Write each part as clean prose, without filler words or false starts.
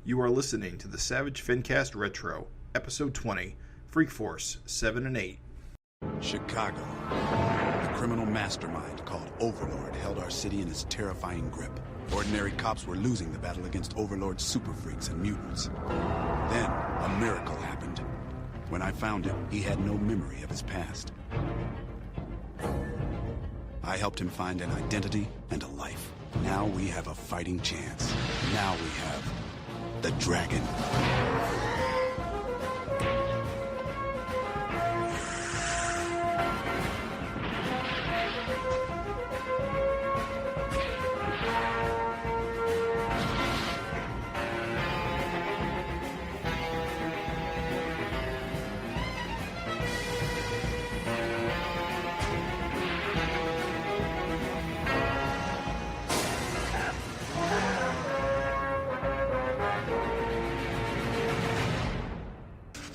You are listening to the Savage FINcast Retro, Episode 20, Freak Force 7 and 8. Chicago. A criminal mastermind called Overlord held our city in his terrifying grip. Ordinary cops were losing the battle against Overlord's super freaks and mutants. Then, a miracle happened. When I found him, he had no memory of his past. I helped him find an identity and a life. Now we have a fighting chance. Now we have the Dragon.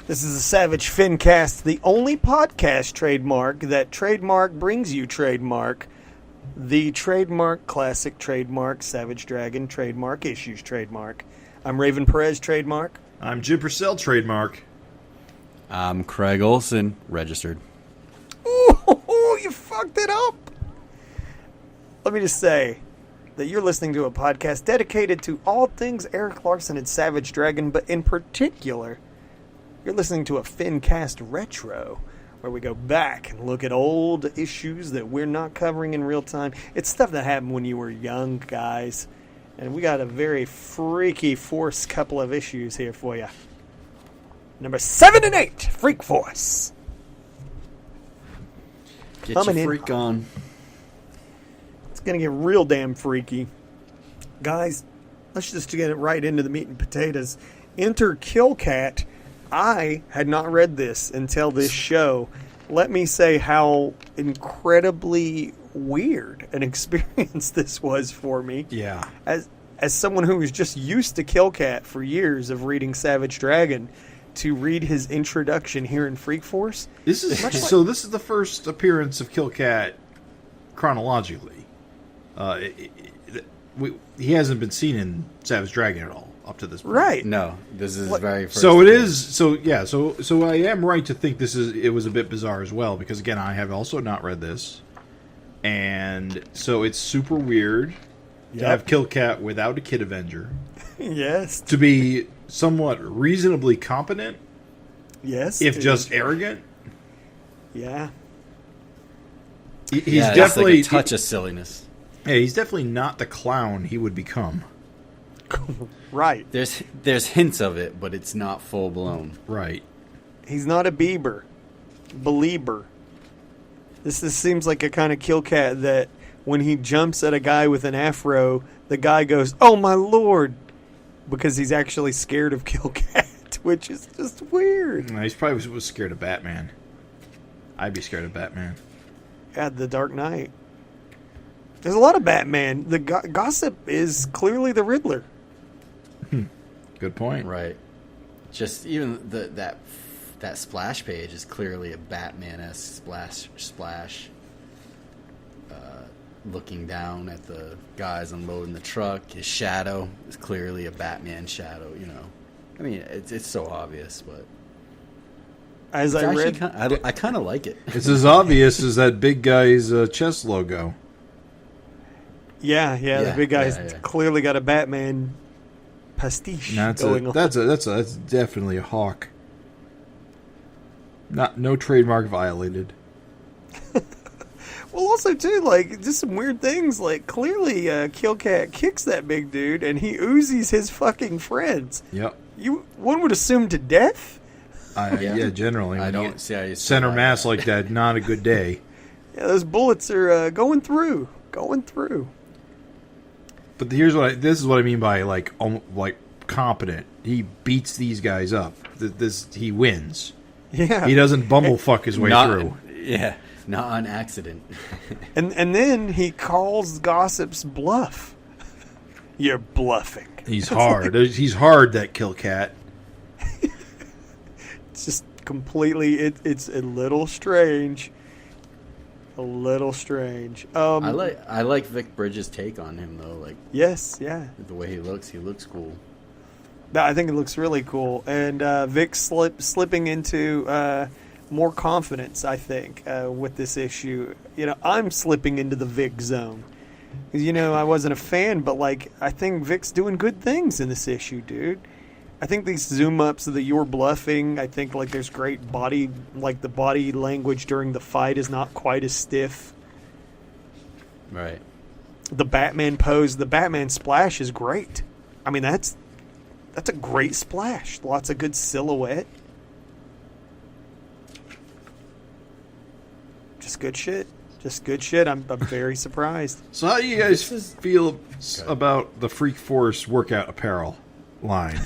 This is a Savage FINcast, the only podcast trademark that trademark brings you trademark. The trademark, classic trademark, Savage Dragon trademark, issues trademark. I'm Raven Perez trademark. I'm Jim Purcell trademark. I'm Craig Olson, registered. Ooh, you fucked it up. Let me just say that you're listening to a podcast dedicated to all things Eric Larson and Savage Dragon, but in particular, you're listening to a FINcast Retro, where we go back and look at old issues that we're not covering in real time. It's stuff that happened when you were young, guys. And we got a very freaky force couple of issues here for you. Number 7 and 8, Freak Force. Get Coming your in. freak on. It's going to get real damn freaky. Guys, let's just get it right into the meat and potatoes. Enter Killcat. I had not read this until this show. Let me say how incredibly weird an experience this was for me. Yeah. As someone who was just used to Killcat for years of reading Savage Dragon, to read his introduction here in Freak Force. This is this is the first appearance of Killcat chronologically. He hasn't been seen in Savage Dragon at all up to this point. Right. No, this is very first. So it is. So yeah. So I am right to think it was a bit bizarre as well, because again, I have also not read this, and so it's super weird to have Killcat without a Kid Avenger. Yes. To be somewhat reasonably competent. Yes. If just arrogant. Yeah. He's definitely like a touch of silliness. Yeah, he's definitely not the clown he would become. Right. There's hints of it, but it's not full blown. Right. He's not a belieber. This seems like a kind of Killcat that when he jumps at a guy with an afro, the guy goes, "Oh my lord," because he's actually scared of Killcat, which is just weird. No, he probably was scared of Batman. I'd be scared of Batman. Yeah, The Dark Knight. There's a lot of Batman. The gossip is clearly the Riddler. Good point. Right. Just even that splash page is clearly a Batman-esque splash. Looking down at the guys unloading the truck, his shadow is clearly a Batman shadow. You know, I mean, it's so obvious, but As I read, I kind of like it. It's as obvious as that big guy's chest logo. Yeah, the big guy's clearly got a Batman pastiche going on. That's definitely a hawk. No trademark violated. Well, also too, like just some weird things. Like clearly, Killcat kicks that big dude, and he oozes his fucking friends. Yep. One would assume to death. Yeah, generally. I don't see how you center mass like that. Not a good day. Yeah, those bullets are going through. But this is what I mean by like competent. He beats these guys up. He wins. Yeah. He doesn't bumblefuck his way through. Yeah, not on accident. and then he calls Gossip's bluff. You're bluffing. He's hard. He's hard, that Killcat. It's just completely. It's a little strange. I like Vic Bridges' take on him though. Like, yes, yeah. the way he looks cool. I think it looks really cool. And Vic slipping into more confidence, I think, with this issue. I'm slipping into the Vic zone. Because, I wasn't a fan, but, I think Vic's doing good things in this issue, dude. I think these zoom-ups of the "you're bluffing", I think, there's great body... the body language during the fight is not quite as stiff. Right. The Batman pose, the Batman splash is great. I mean, that's a great splash. Lots of good silhouette. Just good shit. I'm very surprised. So how do you guys feel about the Freak Force workout apparel line?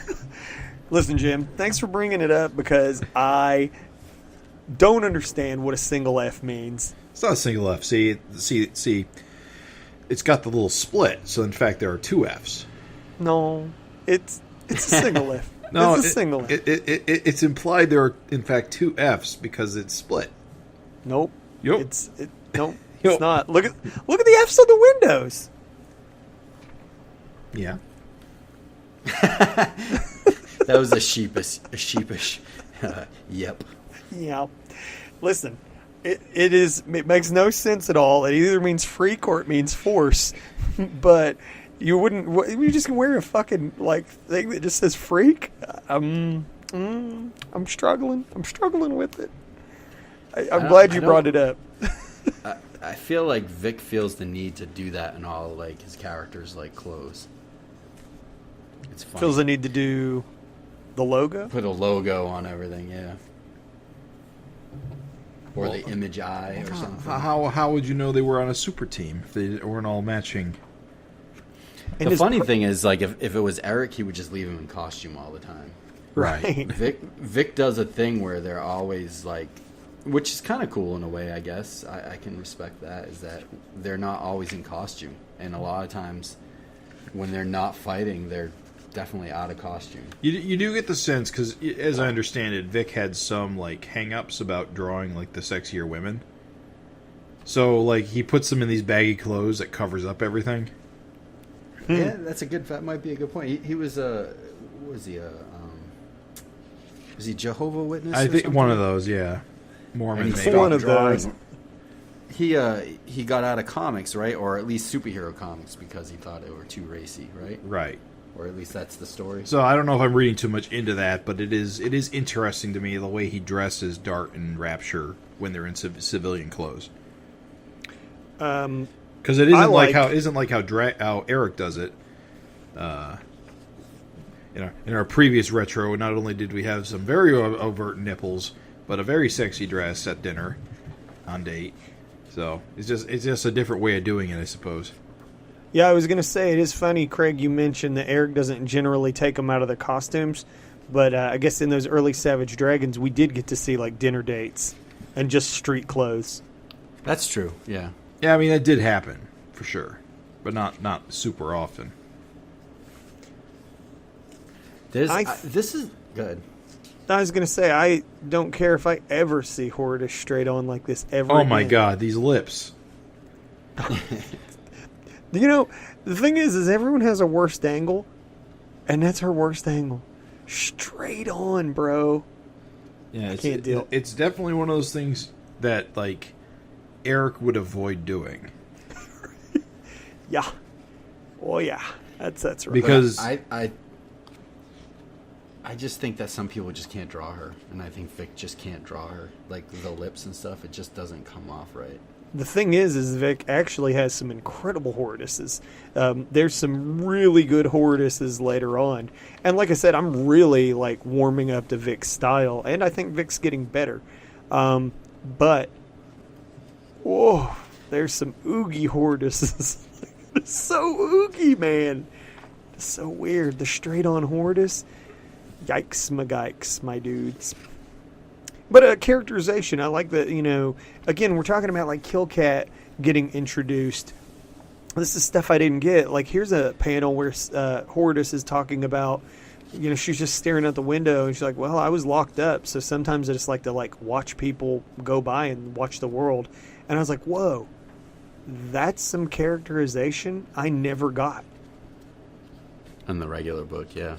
Listen, Jim, thanks for bringing it up because I don't understand what a single F means. It's not a single F. See, it's got the little split. So in fact, there are two Fs. No, it's a single F. No, it's a single F. It's implied there are in fact two Fs because it's split. Nope. Yep. Nope. It's not. Look at the Fs on the windows. Yeah. That was a sheepish. Yep. Yeah. Listen, it makes no sense at all. It either means freak or it means force. But you just wear a fucking thing that just says freak. I'm struggling. I'm struggling with it. I'm glad you brought it up. I feel like Vic feels the need to do that in all his characters' clothes. It's funny. Feels the need to do the logo? Put a logo on everything, yeah. Or the image eye or something. How would you know they were on a super team if they weren't all matching? The funny thing is, if it was Eric, he would just leave him in costume all the time. Right. Vic does a thing where they're always which is kind of cool in a way, I guess. I can respect that, is that they're not always in costume. And a lot of times when they're not fighting, they're definitely out of costume. You do get the sense, because as I understand it, Vic had some hang-ups about drawing the sexier women. So he puts them in these baggy clothes that covers up everything. Yeah, that might be a good point. He was was he Jehovah's Witness? I think something? one of those, yeah. Mormon. He's one of those. He got out of comics, right? Or at least superhero comics, because he thought they were too racy, right? Right. Or at least that's the story. So I don't know if I'm reading too much into that, but it is interesting to me the way he dresses Dart and Rapture when they're in civilian clothes. Because it isn't how Eric does it. In our previous retro, not only did we have some very overt nipples, but a very sexy dress at dinner on date. So it's just a different way of doing it, I suppose. Yeah, I was going to say, it is funny, Craig, you mentioned that Eric doesn't generally take them out of their costumes, but I guess in those early Savage Dragons, we did get to see dinner dates and just street clothes. That's true, yeah. Yeah, I mean, that did happen, for sure, but not super often. This is good. I was going to say, I don't care if I ever see Hortus straight on like this ever again. My God, these lips. The thing is everyone has a worst angle, and that's her worst angle. Straight on, bro. Yeah, Can't deal. It's definitely one of those things that, Eric would avoid doing. Yeah. Well, yeah. That's right. Because I just think that some people just can't draw her, and I think Vic just can't draw her. The lips and stuff, it just doesn't come off right. The thing is Vic actually has some incredible Hortuses. There's some really good Hortuses later on. And like I said, I'm really, warming up to Vic's style. And I think Vic's getting better. But, whoa, there's some oogie Hortuses. It's so oogie, man. It's so weird. The straight-on Hortus. Yikes, my dudes. But characterization, I like that, again, we're talking about, Kill Cat getting introduced. This is stuff I didn't get. Here's a panel where Hortus is talking about, she's just staring out the window, and she's like, well, I was locked up, so sometimes I just like to, watch people go by and watch the world. And I was like, whoa, that's some characterization I never got. In the regular book, yeah.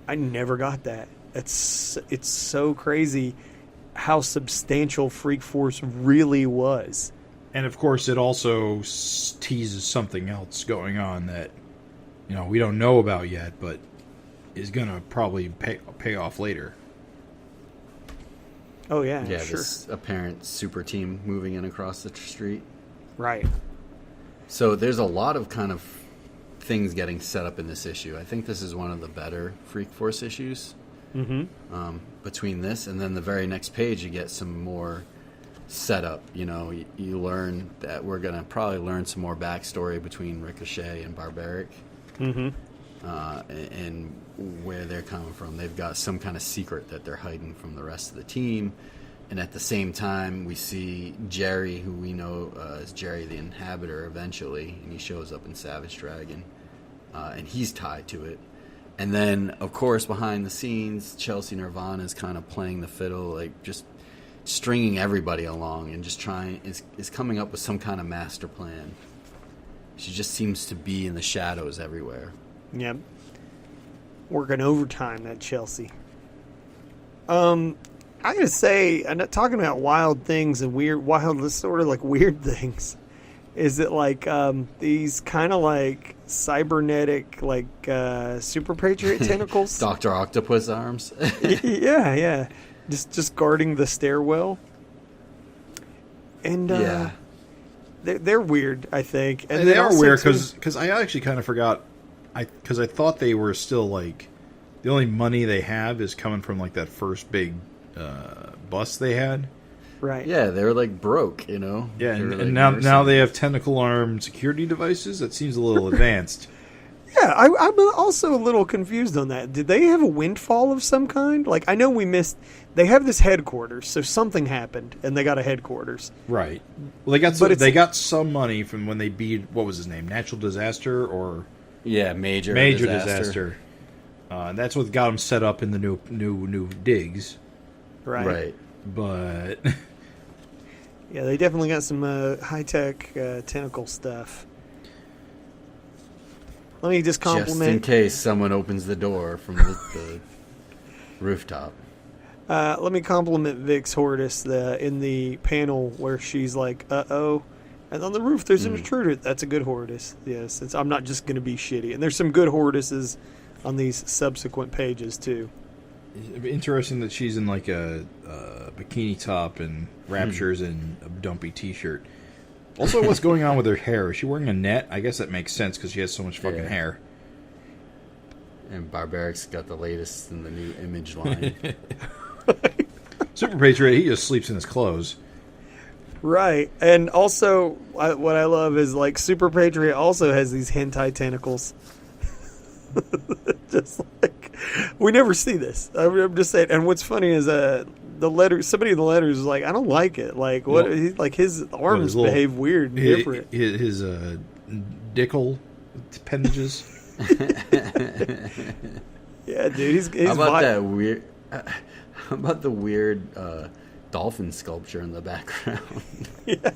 I never got that. It's so crazy how substantial Freak Force really was. And of course, it also teases something else going on that we don't know about yet, but is gonna probably pay off later. Oh yeah, Yeah, sure. this apparent super team moving in across the street. Right. So there's a lot of kind of things getting set up in this issue. I think this is one of the better Freak Force issues. Mm-hmm. Between this and then the very next page, you get some more setup. You learn that we're going to probably learn some more backstory between Ricochet and Barbaric. Mm-hmm. And where they're coming from. They've got some kind of secret that they're hiding from the rest of the team. And at the same time, we see Jerry, who we know as Jerry the Inhabitor eventually, and he shows up in Savage Dragon, and he's tied to it. And then, of course, behind the scenes, Chelsea Nirvana is kind of playing the fiddle, like just stringing everybody along and just is coming up with some kind of master plan. She just seems to be in the shadows everywhere. Yep. Working overtime, that Chelsea. I gotta say, I'm not talking about wild things and wild, sort of like weird things. Is it like these kind of like cybernetic, like Super Patriot tentacles? Dr. Octopus arms? Yeah. Just guarding the stairwell. And yeah. They're weird, I think. And they are weird because I actually kind of forgot. Because I thought they were still like the only money they have is coming from like that first big bus they had. Right. Yeah, they were like broke, Yeah, and and now they have tentacle armed security devices. That seems a little advanced. Yeah, I'm also a little confused on that. Did they have a windfall of some kind? Like, I know we missed. They have this headquarters, so something happened, and they got a headquarters. Right. Well, they got some money from when they beat, what was his name, Natural Disaster or Major Disaster. And that's what got them set up in the new digs. Right. But yeah, they definitely got some high tech tentacle stuff. Let me just compliment. Just in case someone opens the door from the rooftop. Let me compliment Vix Hortus in the panel where she's like, "Uh-oh," and on the roof there's an intruder. That's a good Hortus. Yes, I'm not just going to be shitty. And there's some good Hortuses on these subsequent pages too. Interesting that she's in like a bikini top and Rapture's in a dumpy t-shirt. Also, what's going on with her hair? Is she wearing a net? I guess that makes sense because she has so much fucking hair. And Barbaric's got the latest in the new Image line. Super Patriot, he just sleeps in his clothes. Right. And also, what I love is, like, Super Patriot also has these hentai tentacles. Just like, we never see this. I'm just saying. And what's funny is somebody in the letters was like, I don't like it. Like, what? Like, his arms behave weird and different. His dickle appendages. Yeah, dude. He's How about that weird? How about the weird dolphin sculpture in the background? Yeah,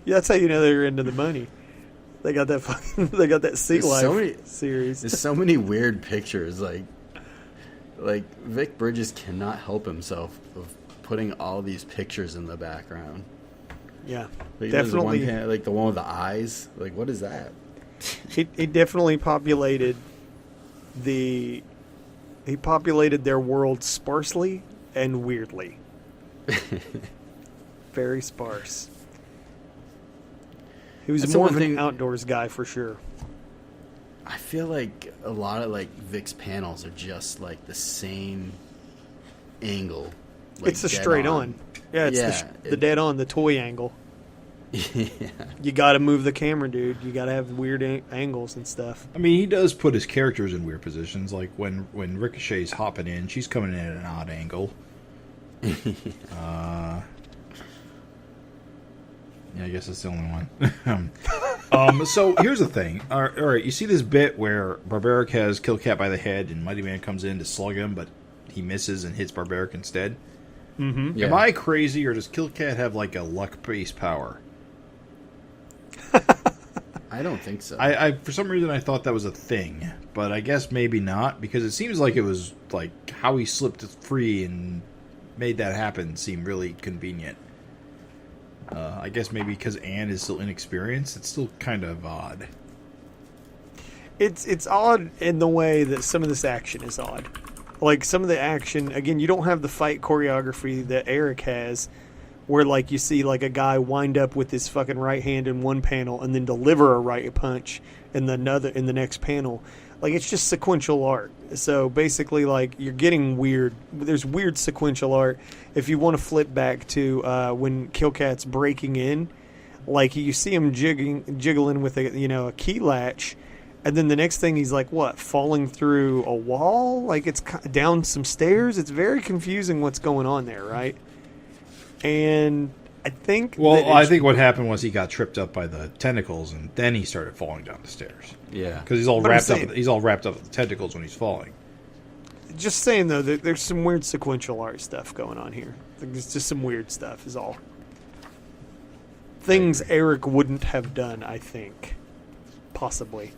that's how you know they're into the money. They got that they got that Sea Life series. There's so many weird pictures. Like Vic Bridges cannot help himself of putting all these pictures in the background. Yeah, like, definitely. Like the one with the eyes. Like, what is that? He definitely populated their world sparsely and weirdly. Very sparse. He was more of an outdoors guy for sure. I feel like a lot of like Vic's panels are just like the same angle. Like, it's a straight on. Yeah, it's the dead on, the toy angle. Yeah. You got to move the camera, dude. You got to have weird angles and stuff. I mean, he does put his characters in weird positions. Like when Ricochet's hopping in, she's coming in at an odd angle. Yeah, I guess that's the only one. So here's the thing. All right, you see this bit where Barbaric has Killcat by the head, and Mighty Man comes in to slug him, but he misses and hits Barbaric instead. Mm-hmm. Yeah. Am I crazy, or does Killcat have like a luck-based power? I don't think so. I for some reason I thought that was a thing, but I guess maybe not, because it seems like it was like how he slipped free and made that happen seemed really convenient. I guess maybe because Anne is still inexperienced, it's still kind of odd. It's odd in the way that some of this action is odd. Like, some of the action, again, you don't have the fight choreography that Eric has, where, like, you see, like, a guy wind up with his fucking right hand in one panel and then deliver a right punch in the next panel. Like, it's just sequential art. So, basically, like, you're getting weird. There's weird sequential art. If you want to flip back to when Killcat's breaking in, like, you see him jiggling with a key latch, and then the next thing he's like, what, falling through a wall? Like, it's down some stairs? It's very confusing what's going on there, right? And I think... Well, I think what happened was he got tripped up by the tentacles, and then he started falling down the stairs. Yeah. Because he's all wrapped up with the tentacles when he's falling. Just saying, though, there's some weird sequential art stuff going on here. There's just some weird stuff is all. Things Eric wouldn't have done, I think. Possibly.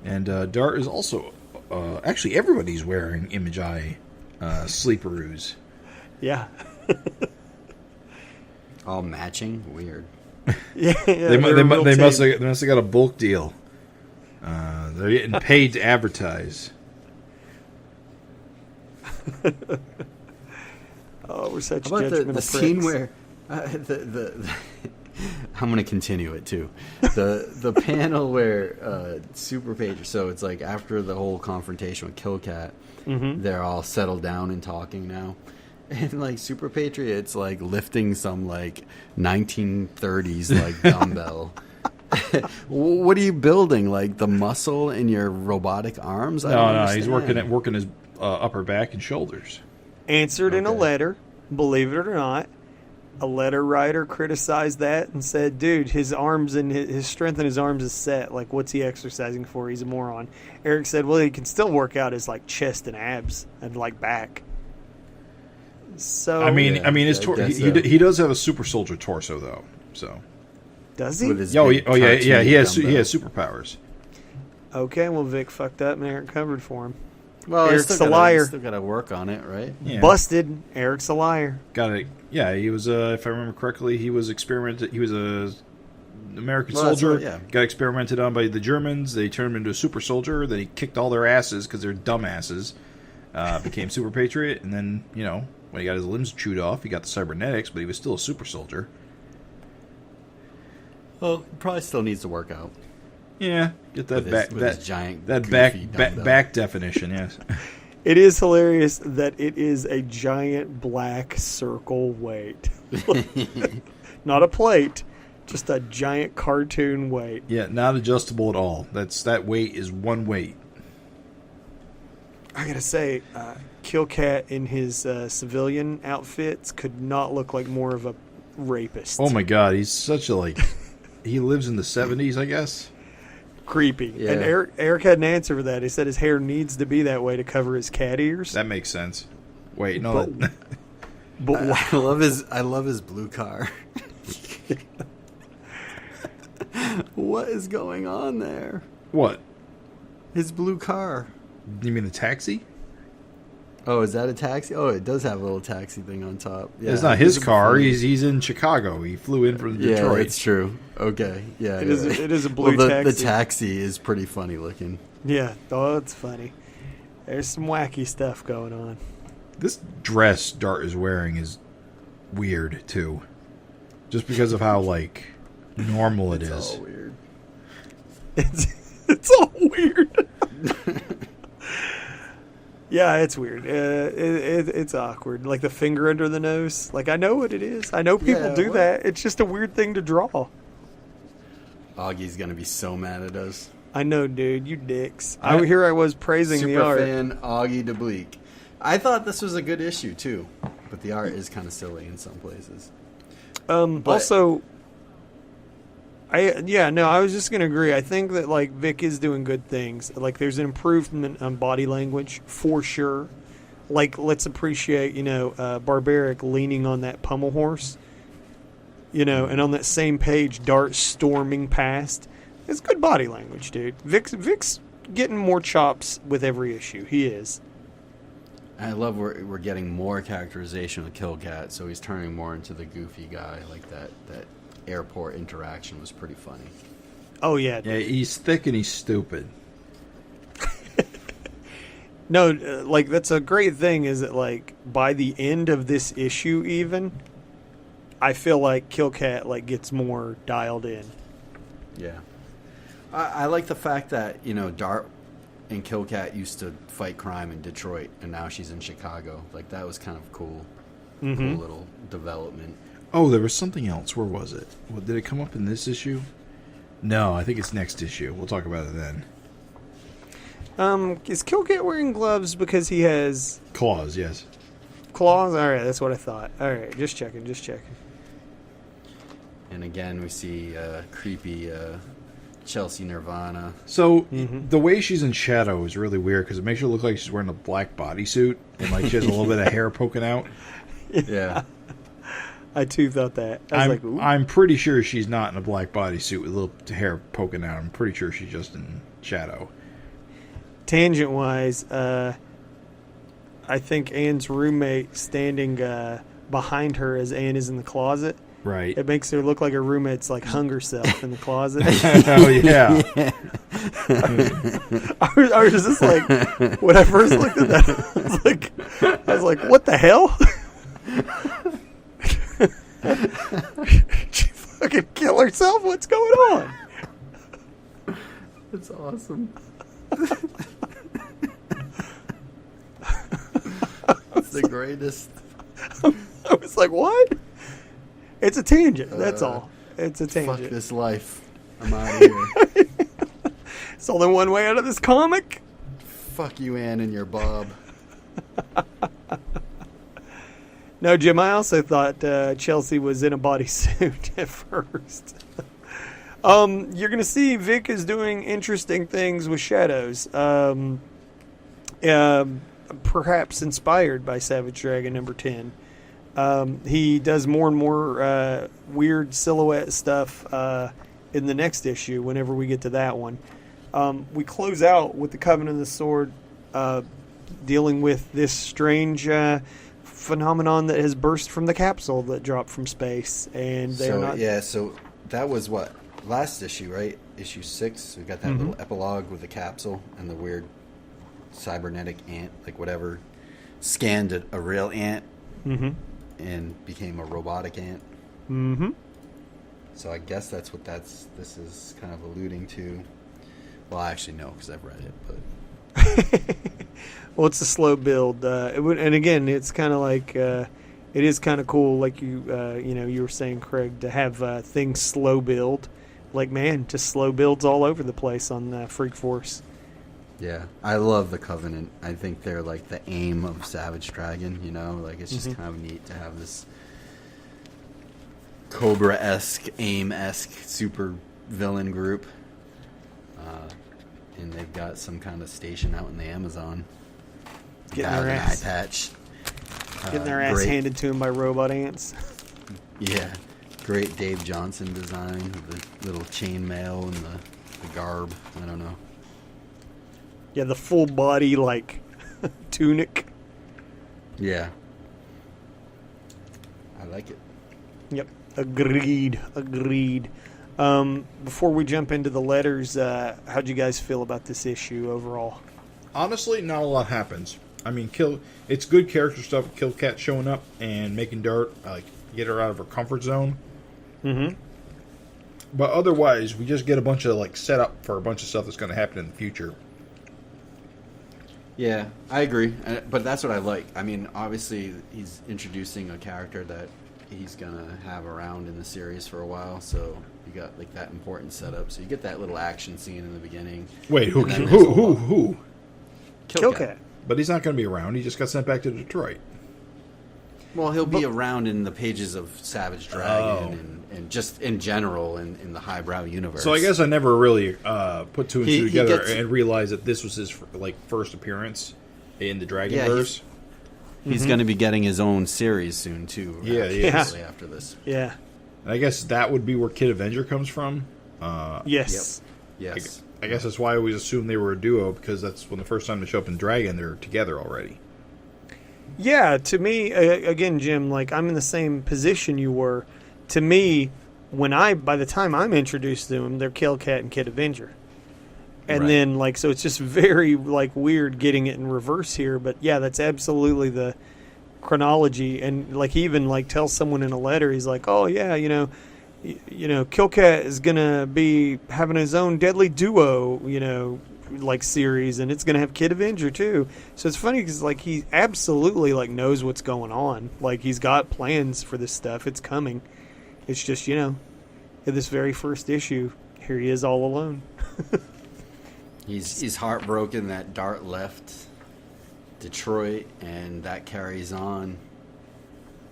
And Dart is also... actually, everybody's wearing Image Eye sleeperoos. Yeah. All matching? Weird. Yeah, they must have got a bulk deal. They're getting paid to advertise. Oh, we're such How about judgmental the scene where I'm going to continue it too. The panel where Super Patriot. So it's like after the whole confrontation with Killcat, they're all settled down and talking now. And like Super Patriot's like lifting some like 1930s like dumbbell. What are you building? Like the muscle in your robotic arms? No, he's working his upper back and shoulders. Answered in a letter, believe it or not. A letter writer criticized that and said, dude, his arms and his strength in his arms is set. Like, what's he exercising for? He's a moron. Eric said, well, he can still work out his like chest and abs and like back. So I mean, his he does have a super soldier torso though. So does he? Yeah, he has superpowers. Okay, well, Vic fucked up and Eric covered for him. Well, Eric's a liar. Still got to work on it, right? Yeah. Busted. Eric's a liar. Got it. Yeah, he was. If I remember correctly, he was experimented. He was a American soldier. Got experimented on by the Germans. They turned him into a super soldier. Then he kicked all their asses because they're dumbasses. Became Super Patriot, and then when he got his limbs chewed off, he got the cybernetics, but he was still a super soldier. Well, probably still needs to work out. Yeah, get that giant back definition. Yes. It is hilarious that it is a giant black circle weight, not a plate, just a giant cartoon weight. Yeah, not adjustable at all. That weight is one weight. I gotta say, Killcat in his civilian outfits could not look like more of a rapist. Oh my god, he's such a he lives in the 70s, I guess. Creepy. Yeah. And Eric had an answer for that. He said his hair needs to be that way to cover his cat ears. That makes sense. Wait, no. But I love his blue car. What is going on there? What? His blue car. You mean the taxi? Oh, is that a taxi? Oh, it does have a little taxi thing on top. Yeah, it's not his car. He's in Chicago. He flew in from Detroit. Yeah, it's true. Okay, yeah. It is a blue taxi. The taxi is pretty funny looking. Yeah, oh, it's funny. There's some wacky stuff going on. This dress Dart is wearing is weird too, just because of how normal it is. It's all weird. It's all weird. Yeah, it's weird. It's awkward. Like the finger under the nose. Like, I know what it is. I know people do that. It's just a weird thing to draw. Augie's going to be so mad at us. I know, dude. You dicks. I was praising the art. Super fan Augie DeBleek. I thought this was a good issue, too. But the art is kind of silly in some places. Also... I was just going to agree. I think that, Vic is doing good things. There's an improvement on body language, for sure. Let's appreciate, Barbaric leaning on that pommel horse. You know, and on that same page, Dart storming past. It's good body language, dude. Vic's getting more chops with every issue. He is. I love we're getting more characterization of Killcat, so he's turning more into the goofy guy. Like that airport interaction was pretty funny. Oh, yeah. Yeah, he's thick and he's stupid. No, like, that's a great thing is that, like, by the end of this issue even, I feel like Killcat, like, gets more dialed in. Yeah. I like the fact that, you know, Dart and Killcat used to fight crime in Detroit, and now she's in Chicago. Like, that was kind of cool. Cool little development. Oh, there was something else. Where was it? Well, did it come up in this issue? No, I think it's next issue. We'll talk about it then. Is Killcat wearing gloves because he has... Claws, yes. Claws? All right, that's what I thought. All right, just checking. And again, we see creepy Chelsea Nirvana. So, the way she's in shadow is really weird because it makes her look like she's wearing a black bodysuit and like she has a little bit of hair poking out. Yeah. I too thought that. I was like, ooh. I'm pretty sure she's not in a black bodysuit with a little hair poking out. I'm pretty sure she's just in shadow. Tangent-wise, I think Anne's roommate standing behind her as Anne is in the closet. Right. It makes her look like her roommate's like hung herself in the closet. Oh, yeah. I was just like, when I first looked at that, I was like, what the hell? She fucking kill herself? What's going on? That's awesome. It's the greatest. I was like, what? It's a tangent. That's all. It's a tangent. Fuck this life. I'm out of here. It's only one way out of this comic. Fuck you, Ann, and your Bob. No, Jim, I also thought Chelsea was in a bodysuit at first. You're going to see Vic is doing interesting things with shadows. Perhaps inspired by Savage Dragon number 10. He does more and more weird silhouette stuff in the next issue whenever we get to that one. We close out with the Covenant of the Sword dealing with this strange phenomenon that has burst from the capsule that dropped from space. And they're not... Yeah, so that was what? Last issue, right? Issue 6. We got that little epilogue with the capsule and the weird cybernetic ant, like whatever, scanned a real ant and became a robotic ant. So I guess that's what this is kind of alluding to. Well, I actually know because I've read it, but well, it's a slow build, and again, it's kind of like it is kind of cool, like you were saying, Craig, to have things slow build. Like, man, just slow builds all over the place on Freak Force. Yeah, I love the Covenant. I think they're like the aim of Savage Dragon, you know? Like, it's just kind of neat to have this Cobra-esque, AIM-esque super villain group. And they've got some kind of station out in the Amazon. Getting their ass, eye patch. getting their ass handed to them by robot ants. Yeah. Great Dave Johnson design with the little chainmail and the garb. I don't know. Yeah, the full body, like, tunic. Yeah. I like it. Yep. Agreed. Before we jump into the letters, how'd you guys feel about this issue overall? Honestly, not a lot happens. I mean, it's good character stuff. Killcat showing up and making Dart, get her out of her comfort zone. But otherwise, we just get a bunch of, setup for a bunch of stuff that's going to happen in the future. Yeah, I agree. But that's what I like. I mean, obviously, he's introducing a character that he's going to have around in the series for a while, so you got, that important setup. So you get that little action scene in the beginning. Wait, who? Killcat. But he's not going to be around. He just got sent back to Detroit. Well, he'll be around in the pages of Savage Dragon and just in general in the highbrow universe. So I guess I never really put two and two together and realized that this was his first appearance in the Dragonverse. He's going to be getting his own series soon too. Yeah, After this. Yeah. And I guess that would be where Kid Avenger comes from. Yes. Yep. Yes. I guess that's why I always assumed they were a duo, because that's when the first time they show up in Dragon, they're together already. Yeah, to me, again, Jim, like, I'm in the same position you were. To me, by the time I'm introduced to them, they're Killcat and Kid Avenger. And then, like, so it's just very, like, weird getting it in reverse here. But, yeah, that's absolutely the chronology. And, like, he even, like, tells someone in a letter, he's like, oh, yeah, Killcat is going to be having his own Deadly Duo, like, series, and it's going to have Kid Avenger, too. So it's funny because, like, he absolutely, like, knows what's going on. Like, he's got plans for this stuff. It's coming. It's just, in this very first issue, here he is all alone. He's heartbroken that Dart left Detroit, and that carries on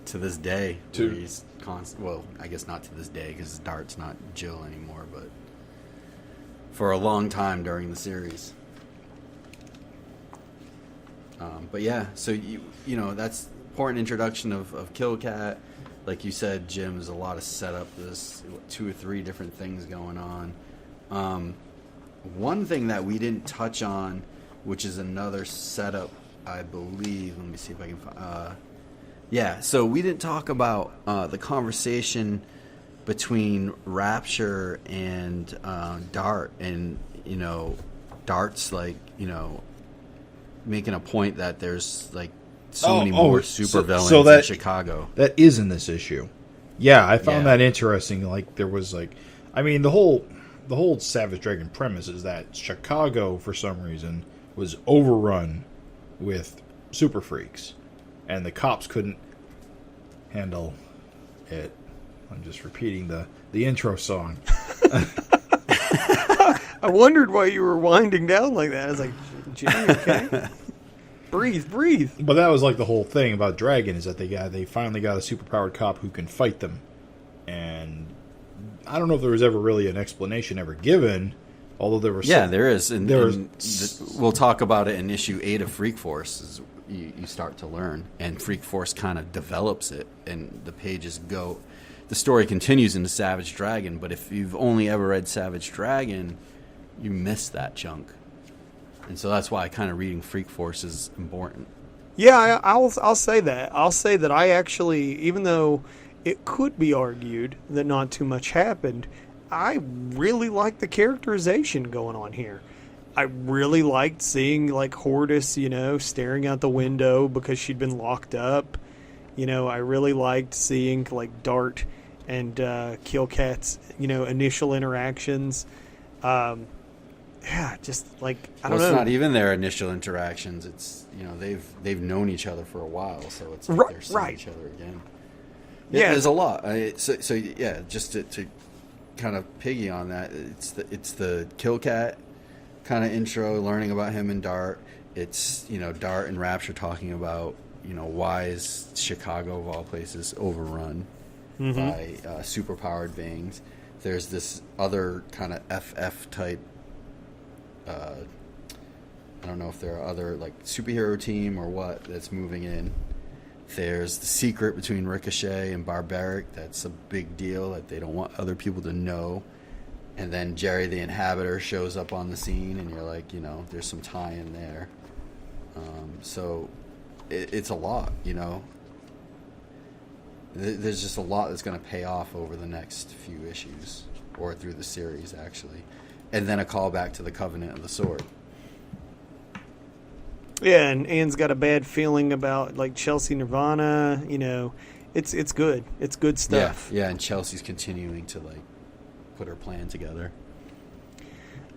to this day. Where he's well, I guess not to this day because Dart's not Jill anymore, but for a long time during the series. But yeah, so that's important introduction of Killcat. Like you said, Jim, there's a lot of setup. There's 2 or 3 different things going on. One thing that we didn't touch on, which is another setup, I believe. Let me see if I can find. So we didn't talk about the conversation between Rapture and Dart, and Dart's like making a point that there's like so many more supervillains in Chicago. That is in this issue. Yeah, I found that interesting. Like there was the whole Savage Dragon premise is that Chicago, for some reason, was overrun with super freaks, and the cops couldn't handle it. I'm just repeating the intro song. I wondered why you were winding down like that. I was like, Jimmy, okay? breathe. But that was like the whole thing about Dragon, is that they finally got a superpowered cop who can fight them. And I don't know if there was ever really an explanation ever given, although there was. Yeah, there is. And we'll talk about it in issue 8 of Freak Force. You start to learn, and Freak Force kind of develops it, and the pages go. The story continues into Savage Dragon, but if you've only ever read Savage Dragon, you miss that chunk. And so that's why kind of reading Freak Force is important. Yeah, I'll say that. I'll say that I actually, even though it could be argued that not too much happened, I really liked the characterization going on here. I really liked seeing, like, Hortus, staring out the window because she'd been locked up. I really liked seeing, like, Dart and Killcat's, initial interactions. Just, like, I don't know. It's not even their initial interactions. It's, they've known each other for a while, so it's like they're seeing each other again. Yeah, there's a lot. So just to kind of piggy on that, it's the Killcat kind of intro, learning about him and Dart. It's Dart and Rapture talking about why is Chicago of all places overrun by superpowered beings. There's this other kind of FF type. I don't know if there are other like superhero team or what that's moving in. There's the secret between Ricochet and Barbaric. That's a big deal that they don't want other people to know. And then Jerry the Inhabitor shows up on the scene, and you're like, there's some tie-in there. So it's a lot, There's just a lot that's going to pay off over the next few issues, or through the series, actually. And then a callback to the Covenant of the Sword. Yeah, and Anne's got a bad feeling about, like, Chelsea Nirvana. It's good. It's good stuff. Yeah, and Chelsea's continuing to, like, put her plan together.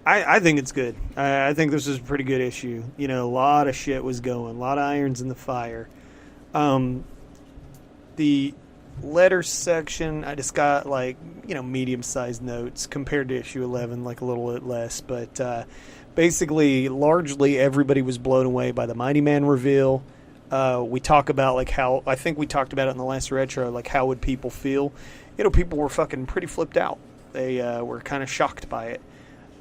I think it's good. I think this is a pretty good issue. A lot of shit was going. A lot of irons in the fire. The letter section, I just got, like, medium-sized notes compared to issue 11, like a little bit less. But basically, largely everybody was blown away by the Mighty Man reveal. We talk about, like, how, I think we talked about it in the last retro, like, how would people feel? People were fucking pretty flipped out. They were kind of shocked by it.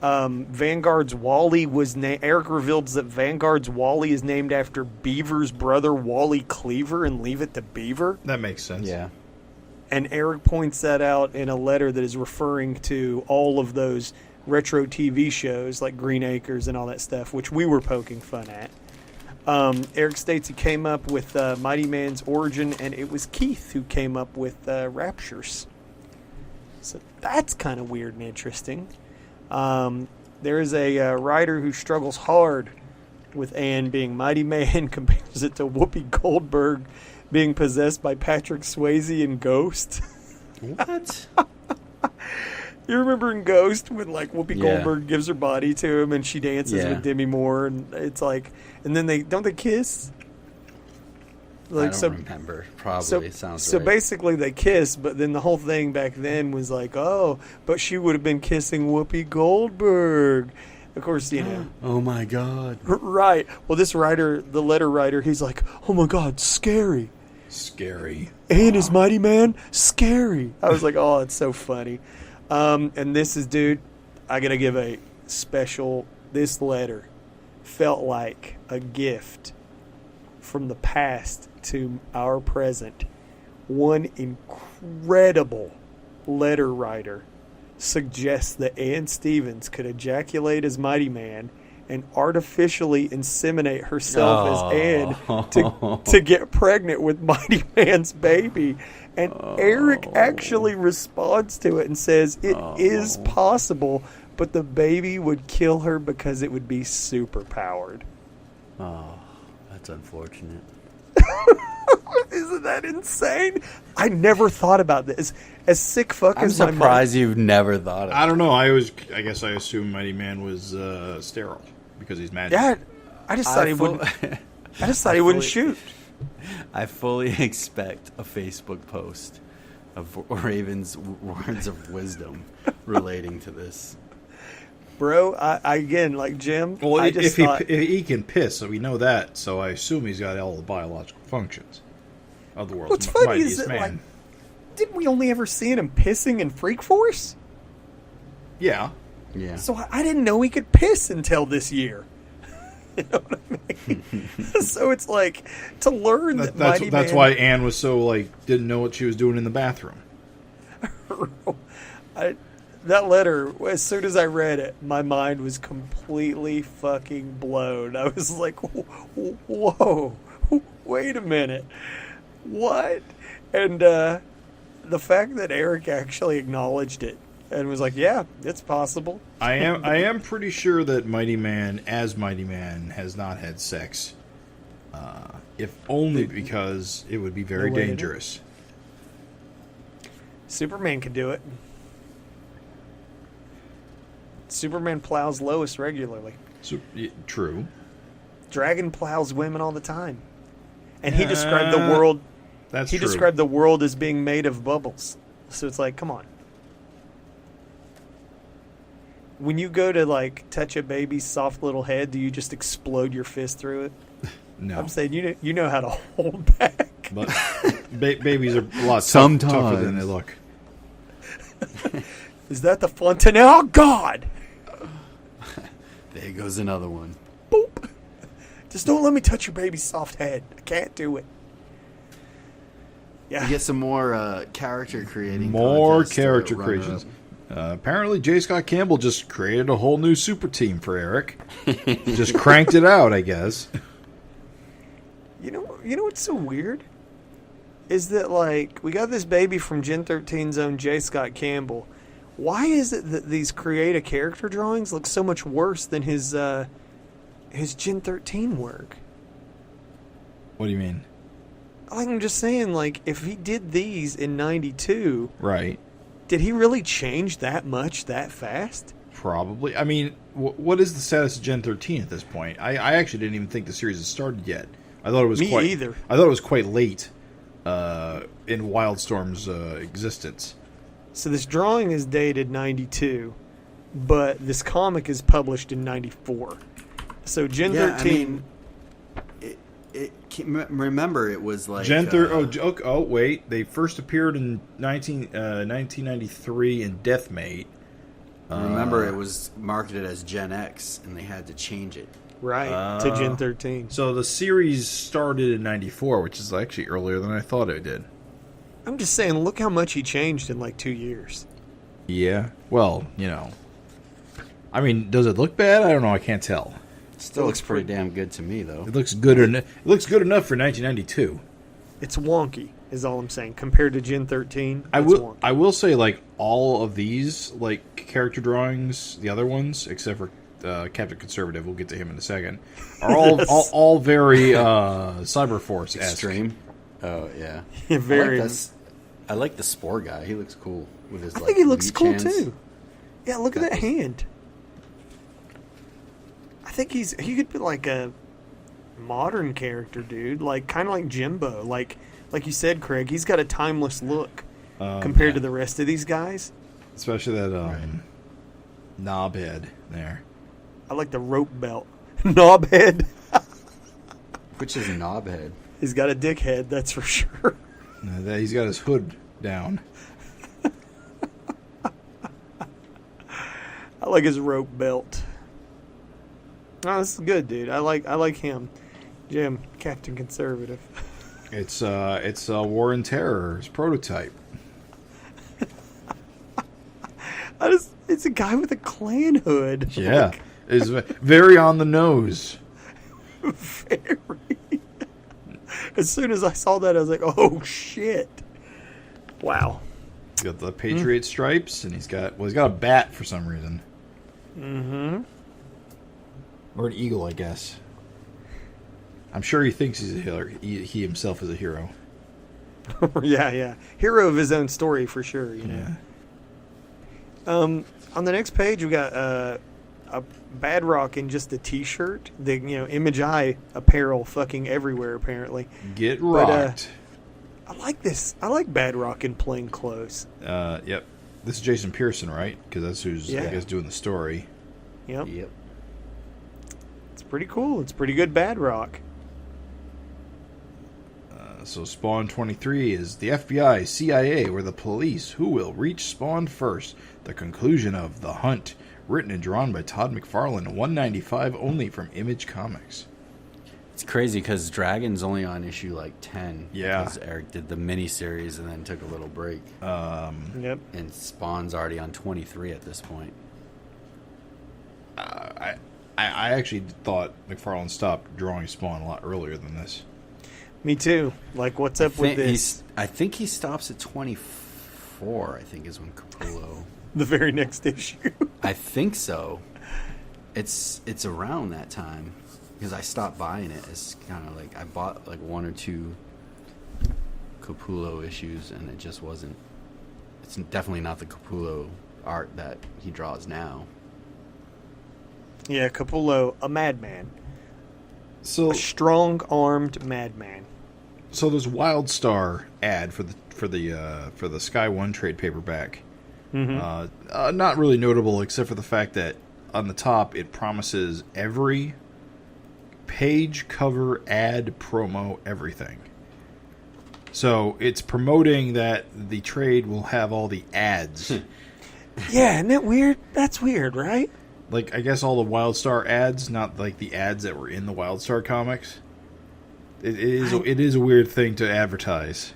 Vanguard's Wally was Eric revealed that Vanguard's Wally is named after Beaver's brother Wally Cleaver, and Leave It to Beaver. That makes sense. Yeah. And Eric points that out in a letter that is referring to all of those retro TV shows like Green Acres and all that stuff, which we were poking fun at. Eric states he came up with Mighty Man's origin, and it was Keith who came up with Raptures. So that's kind of weird and interesting. There is a writer who struggles hard with Anne being Mighty Man, compares it to Whoopi Goldberg being possessed by Patrick Swayze in Ghost. What? You remember in Ghost when like Whoopi Goldberg gives her body to him and she dances with Demi Moore, and it's like, and then they kiss. Like, I don't remember. Probably sounds so right. basically they kiss, but then the whole thing back then was like, oh, but she would have been kissing Whoopi Goldberg. Of course, you know. Oh my God. Right. Well, this writer, the letter writer, he's like, oh my God, scary. Scary. Anne is Mighty Man? Scary. I was like, oh, it's so funny. And this is, dude, I got to give a special, this letter felt like a gift from the past to our present. One incredible letter writer suggests that Ann Stevens could ejaculate as Mighty Man and artificially inseminate herself as Anne to get pregnant with Mighty Man's baby. And Eric actually responds to it and says it is possible, but the baby would kill her because it would be super powered. Oh, that's unfortunate. Isn't that insane? I never thought about this. As sick fuck I'm as my mom. surprised you've never thought of it. I don't know. I guess I assumed Mighty Man was sterile because he's magic. Yeah, I just thought he wouldn't. I just thought he wouldn't shoot. I fully expect a Facebook post of Raven's words of wisdom relating to this. Bro, I again, like Jim, Well, I just if he can piss, so we know that. So I assume he's got all the biological functions of the world's what's funny is mightiest that, man. like, didn't we only ever see him pissing in Freak Force? Yeah. Yeah. So I didn't know he could piss until this year. You know what I mean? So it's like, to learn that Mighty That's Man... why Anne was so, like, didn't know what she was doing in the bathroom. That letter, as soon as I read it, my mind was completely fucking blown. I was like, whoa, wait a minute. What? And the fact that Eric actually acknowledged it and was like, yeah, it's possible. I am pretty sure that Mighty Man, as Mighty Man, has not had sex. If only because it would be very dangerous. Superman can do it. Superman plows Lois regularly. True. Dragon plows women all the time. And he described the world... That's he true. described the world as being made of bubbles. So it's like, come on. When you go to, like, touch a baby's soft little head, do you just explode your fist through it? No. I'm saying you know how to hold back. But babies are a lot Sometimes. tougher than they look. Is that the Fontanelle? Oh, God! There goes another one. Boop! Just don't let me touch your baby's soft head. I can't do it. Yeah. You get some more character creating. More contests to character run creations. up. Apparently, J. Scott Campbell just created a whole new super team for Eric. Just cranked it out, I guess. You know what's so weird? Is that, like, we got this baby from Gen 13's own J. Scott Campbell. Why is it that these creative character drawings look so much worse than his Gen 13 work? What do you mean? Like, I'm just saying, like, if he did these in 92, Right. did he really change that much that fast? Probably. I mean, what is the status of Gen 13 at this point? I actually didn't even think the series had started yet. I thought it was Me either. I thought it was quite late in Wildstorm's existence. So this drawing is dated 92, but this comic is published in 94. So Gen 13... Remember, it was like... Wait. They first appeared in 1993 in Deathmate. Remember, it was marketed as Gen X, and they had to change it. Right, to Gen 13. So the series started in 94, which is actually earlier than I thought it did. I'm just saying, look how much he changed in like 2 years. Yeah. Well, I mean, does it look bad? I don't know. I can't tell. Still looks pretty damn good to me, though. It looks good. It looks good enough for 1992. It's wonky, is all I'm saying. Compared to Gen 13, I it's will. wonky. I will say, like all of these, like character drawings, the other ones, except for Captain Conservative, we'll get to him in a second, are all Yes. all very Cyberforce Extreme. Oh, yeah. Very. I like the Spore guy. He looks cool with his, I think he looks leech cool hands. too. Yeah, look at Got that those- hand. I think he could be like a modern character, dude. Like kind of like Jimbo. Like you said, Craig. He's got a timeless look compared to the rest of these guys. Especially that knob head there. I like the rope belt, knob head. Which is Knobhead. He's got a dick head, that's for sure. He's got his hood down. I like his rope belt. Oh, this is good, dude. I like him. Jim, Captain Conservative. It's War and Terror's prototype. It's a guy with a clan hood. Yeah, Like, it's very on the nose. very. As soon as I saw that, I was like, "Oh shit!" Wow. He's got the Patriot stripes, and he's got a bat for some reason. Mm-hmm. Or an eagle, I guess. I'm sure he thinks he's a hero. He himself is a hero. yeah. Hero of his own story for sure. You know? Yeah. On the next page, we got a Bad Rock in just a T-shirt. The Image Eye apparel, fucking everywhere apparently. Get But, rocked. I like this. I like Bad Rock in plain clothes. Yep. This is Jason Pearson, right? Because that's who's I Yeah. guess doing the story. Yep. Yep. It's pretty cool. It's pretty good Bad Rock. So Spawn 23 is the FBI, CIA, or the police who will reach Spawn first. The conclusion of The Hunt, written and drawn by Todd McFarlane, 195 only from Image Comics. It's crazy because Dragon's only on issue like 10. Yeah. Because Eric did the miniseries and then took a little break. Yep. And Spawn's already on 23 at this point. I actually thought McFarlane stopped drawing Spawn a lot earlier than this. Me too. Like, what's up with this? I think he stops at 24, I think is when Capullo. The very next issue. I think so. It's around that time. Because I stopped buying it. It's kind of like I bought like 1 or 2 Capullo issues, and it just wasn't. It's definitely not the Capullo art that he draws now. Yeah, Capullo, a madman. So A strong-armed madman. So there's WildStar ad for the Sky One trade paperback. Mm-hmm. Not really notable except for the fact that on the top it promises every page, cover, ad, promo, everything. So it's promoting that the trade will have all the ads. Yeah, isn't that weird? That's weird, right? Like, I guess all the WildStar ads, not like the ads that were in the WildStar comics. It is a weird thing to advertise.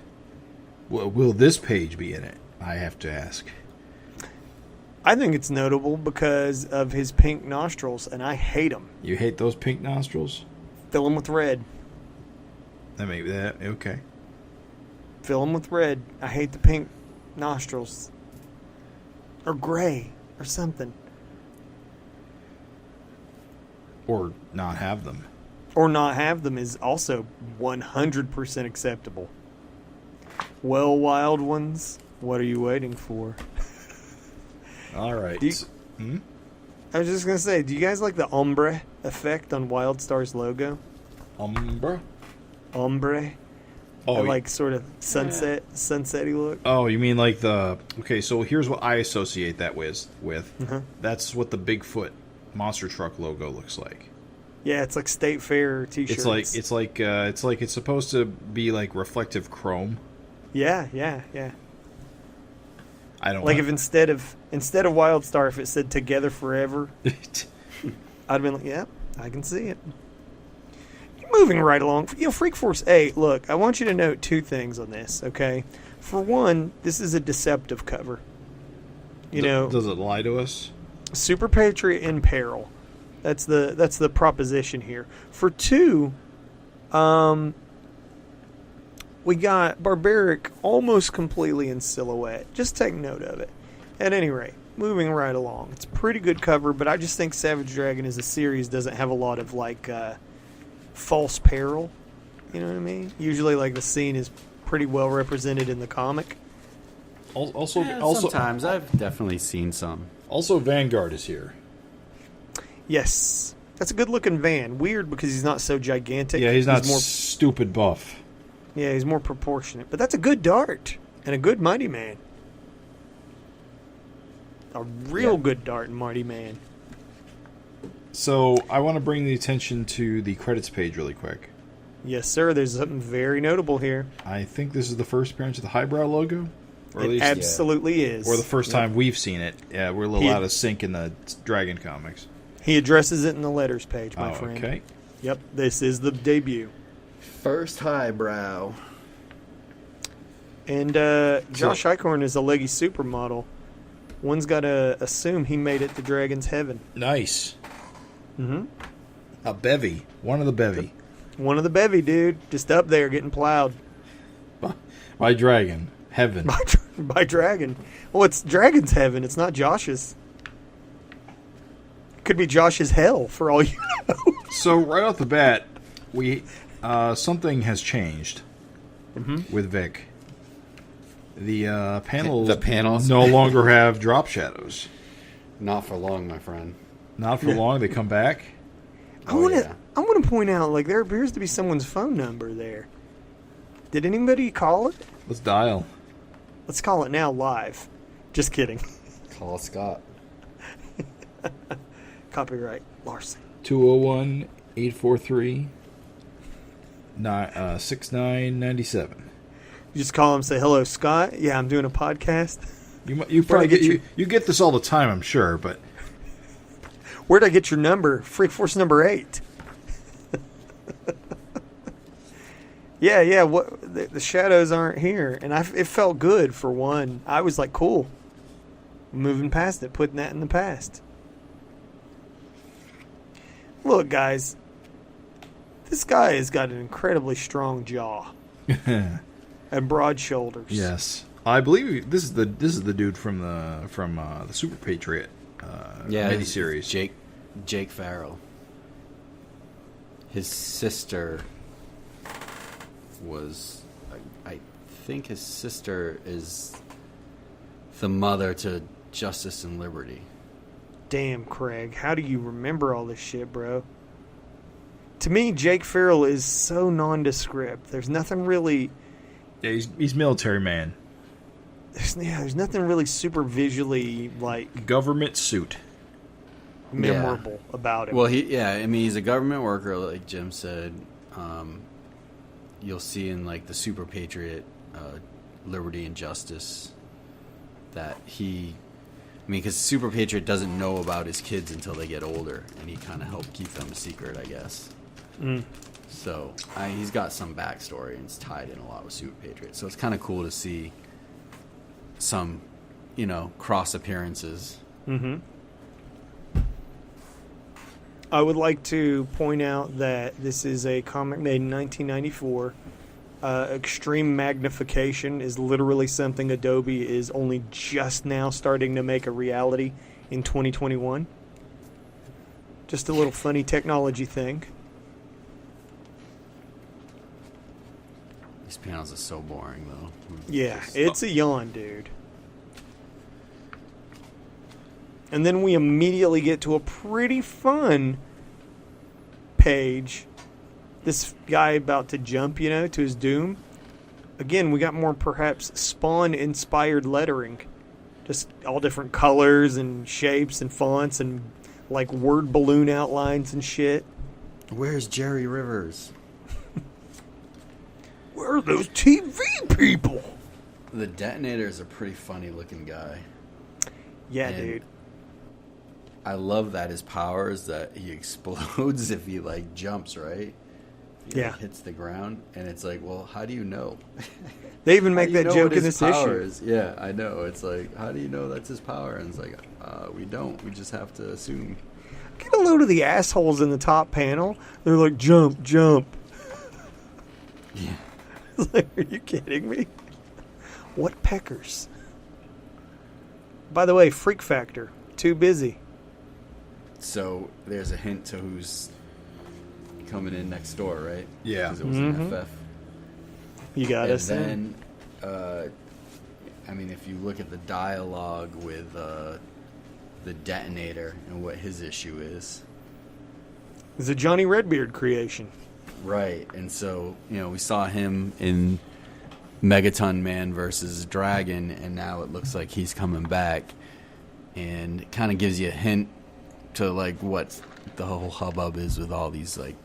Will this page be in it? I have to ask. I think it's notable because of his pink nostrils, and I hate them. You hate those pink nostrils? Fill them with red. Okay. Fill them with red. I hate the pink nostrils. Or gray, or something. Or not have them. Or not have them is also 100% acceptable. Well, wild ones, what are you waiting for? All right. I was just going to say, do you guys like the ombre effect on WildStar's logo? Umbra? Ombre? Oh, Like sort of sunset-y look? Oh, you mean like the... Okay, so here's what I associate that with. Uh-huh. That's what the Bigfoot monster truck logo looks like. Yeah, it's like State Fair t-shirts. It's like it's supposed to be like reflective chrome. Yeah. I don't Like know. if instead of WildStar, if it said Together Forever, I'd been like, yeah, I can see it. You moving right along. Freak Force 8, look, I want you to note two things on this, okay? For one, this is a deceptive cover. Does it lie to us? Super Patriot in peril. That's the proposition here. For two, we got Barbaric almost completely in silhouette. Just take note of it. At any rate, moving right along. It's a pretty good cover, but I just think Savage Dragon as a series doesn't have a lot of, false peril. You know what I mean? Usually, the scene is pretty well represented in the comic. Also, sometimes I've definitely seen some. Also, Vanguard is here. Yes. That's a good-looking van. Weird because he's not so gigantic. Yeah, he's not more stupid buff. Yeah, he's more proportionate. But that's a good Dart and a good Mighty Man. A real good Dart and Mighty Man. So, I want to bring the attention to the credits page really quick. Yes, sir. There's something very notable here. I think this is the first appearance of the Highbrow logo. Or at it least, absolutely is. Or the first time we've seen it. Yeah, we're a little out of sync in the Dragon comics. He addresses it in the letters page, my friend. Okay. Yep, this is the debut. First highbrow. And Josh Eichhorn is a leggy supermodel. One's got to assume he made it to Dragon's Heaven. Nice. Mm-hmm. A bevy. One of the bevy. One of the bevy, dude. Just up there getting plowed. By Dragon. Heaven. By Dragon. Well, it's Dragon's Heaven. It's not Josh's. It could be Josh's hell, for all you know. So, right off the bat, something has changed with Vic. The panels no longer have drop shadows. Not for long, my friend. Not for long. They come back. I want to point out, there appears to be someone's phone number there. Did anybody call it? Let's dial. Let's call it now live. Just kidding. Call Scott. Copyright Larson. 201-843-6997. You just call him and say, hello, Scott. Yeah, I'm doing a podcast. You probably get this all the time, I'm sure, but... Where'd I get your number? Freak Force number 8. Yeah. What the shadows aren't here, and it felt good for one. I was like, cool, moving past it, putting that in the past. Look, guys, this guy has got an incredibly strong jaw and broad shoulders. Yes, I believe this is the dude from the Super Patriot miniseries. Jake Farrell. His sister was, I think his sister is the mother to Justice and Liberty. Damn, Craig, how do you remember all this shit, bro? To me, Jake Farrell is so nondescript. There's nothing really... Yeah, he's military man. There's nothing really super visually, Government suit. Memorable about him. Well, he's a government worker, like Jim said. You'll see in, the Super Patriot, Liberty and Justice, that because Super Patriot doesn't know about his kids until they get older, and he kind of helped keep them a secret, I guess. So, he's got some backstory, and it's tied in a lot with Super Patriot. So it's kind of cool to see some, cross appearances. Mm-hmm. I would like to point out that this is a comic made in 1994. Extreme magnification is literally something Adobe is only just now starting to make a reality in 2021. Just a little funny technology thing. These panels are so boring, though. Yeah, it's a yawn, dude. And then we immediately get to a pretty fun page. This guy about to jump, to his doom. Again, we got more perhaps Spawn-inspired lettering. Just all different colors and shapes and fonts and word balloon outlines and shit. Where's Jerry Rivers? Where are those TV people? The Detonator is a pretty funny looking guy. Yeah, dude. I love that his power is that he explodes if he jumps, right? he Yeah. hits the ground, and it's like, well, how do you know? They even make How do you that know joke what in his this power issue. is? Yeah, I know. It's like, how do you know that's his power? And it's like, we don't. We just have to assume. Get a load of the assholes in the top panel. They're like, jump, jump. Yeah. It's like, are you kidding me? What peckers? By the way, Freak Factor. Too busy. So there's a hint to who's coming in next door, right? Yeah. 'Cause it was an FF. You got And us in. then, I mean, if you look at the dialogue with the detonator and what his issue is. It's a Johnny Redbeard creation. Right, and so, we saw him in Megaton Man versus Dragon, and now it looks like he's coming back, and it kind of gives you a hint to, like, what the whole hubbub is with all these, like,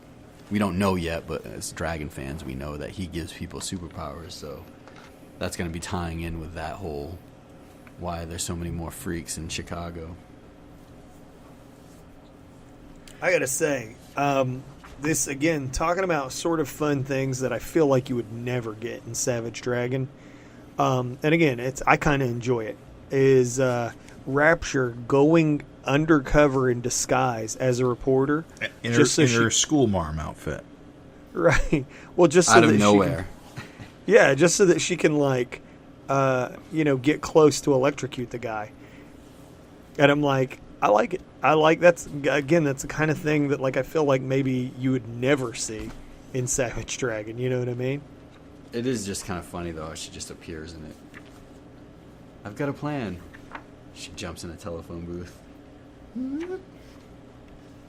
we don't know yet, but as Dragon fans, we know that he gives people superpowers, so that's going to be tying in with that whole why there's so many more freaks in Chicago. I gotta say, this again, talking about sort of fun things that I feel like you would never get in Savage Dragon. And again, I kind of enjoy it. Is Rapture going undercover in disguise as a reporter In her school marm outfit. Right. Well, just so Out of that nowhere. Yeah, just so that she can get close to electrocute the guy. And I'm like, I like it. That's the kind of thing that I feel like maybe you would never see in Savage Dragon. You know what I mean? It is just kind of funny, though. She just appears in it. I've got a plan. She jumps in a telephone booth.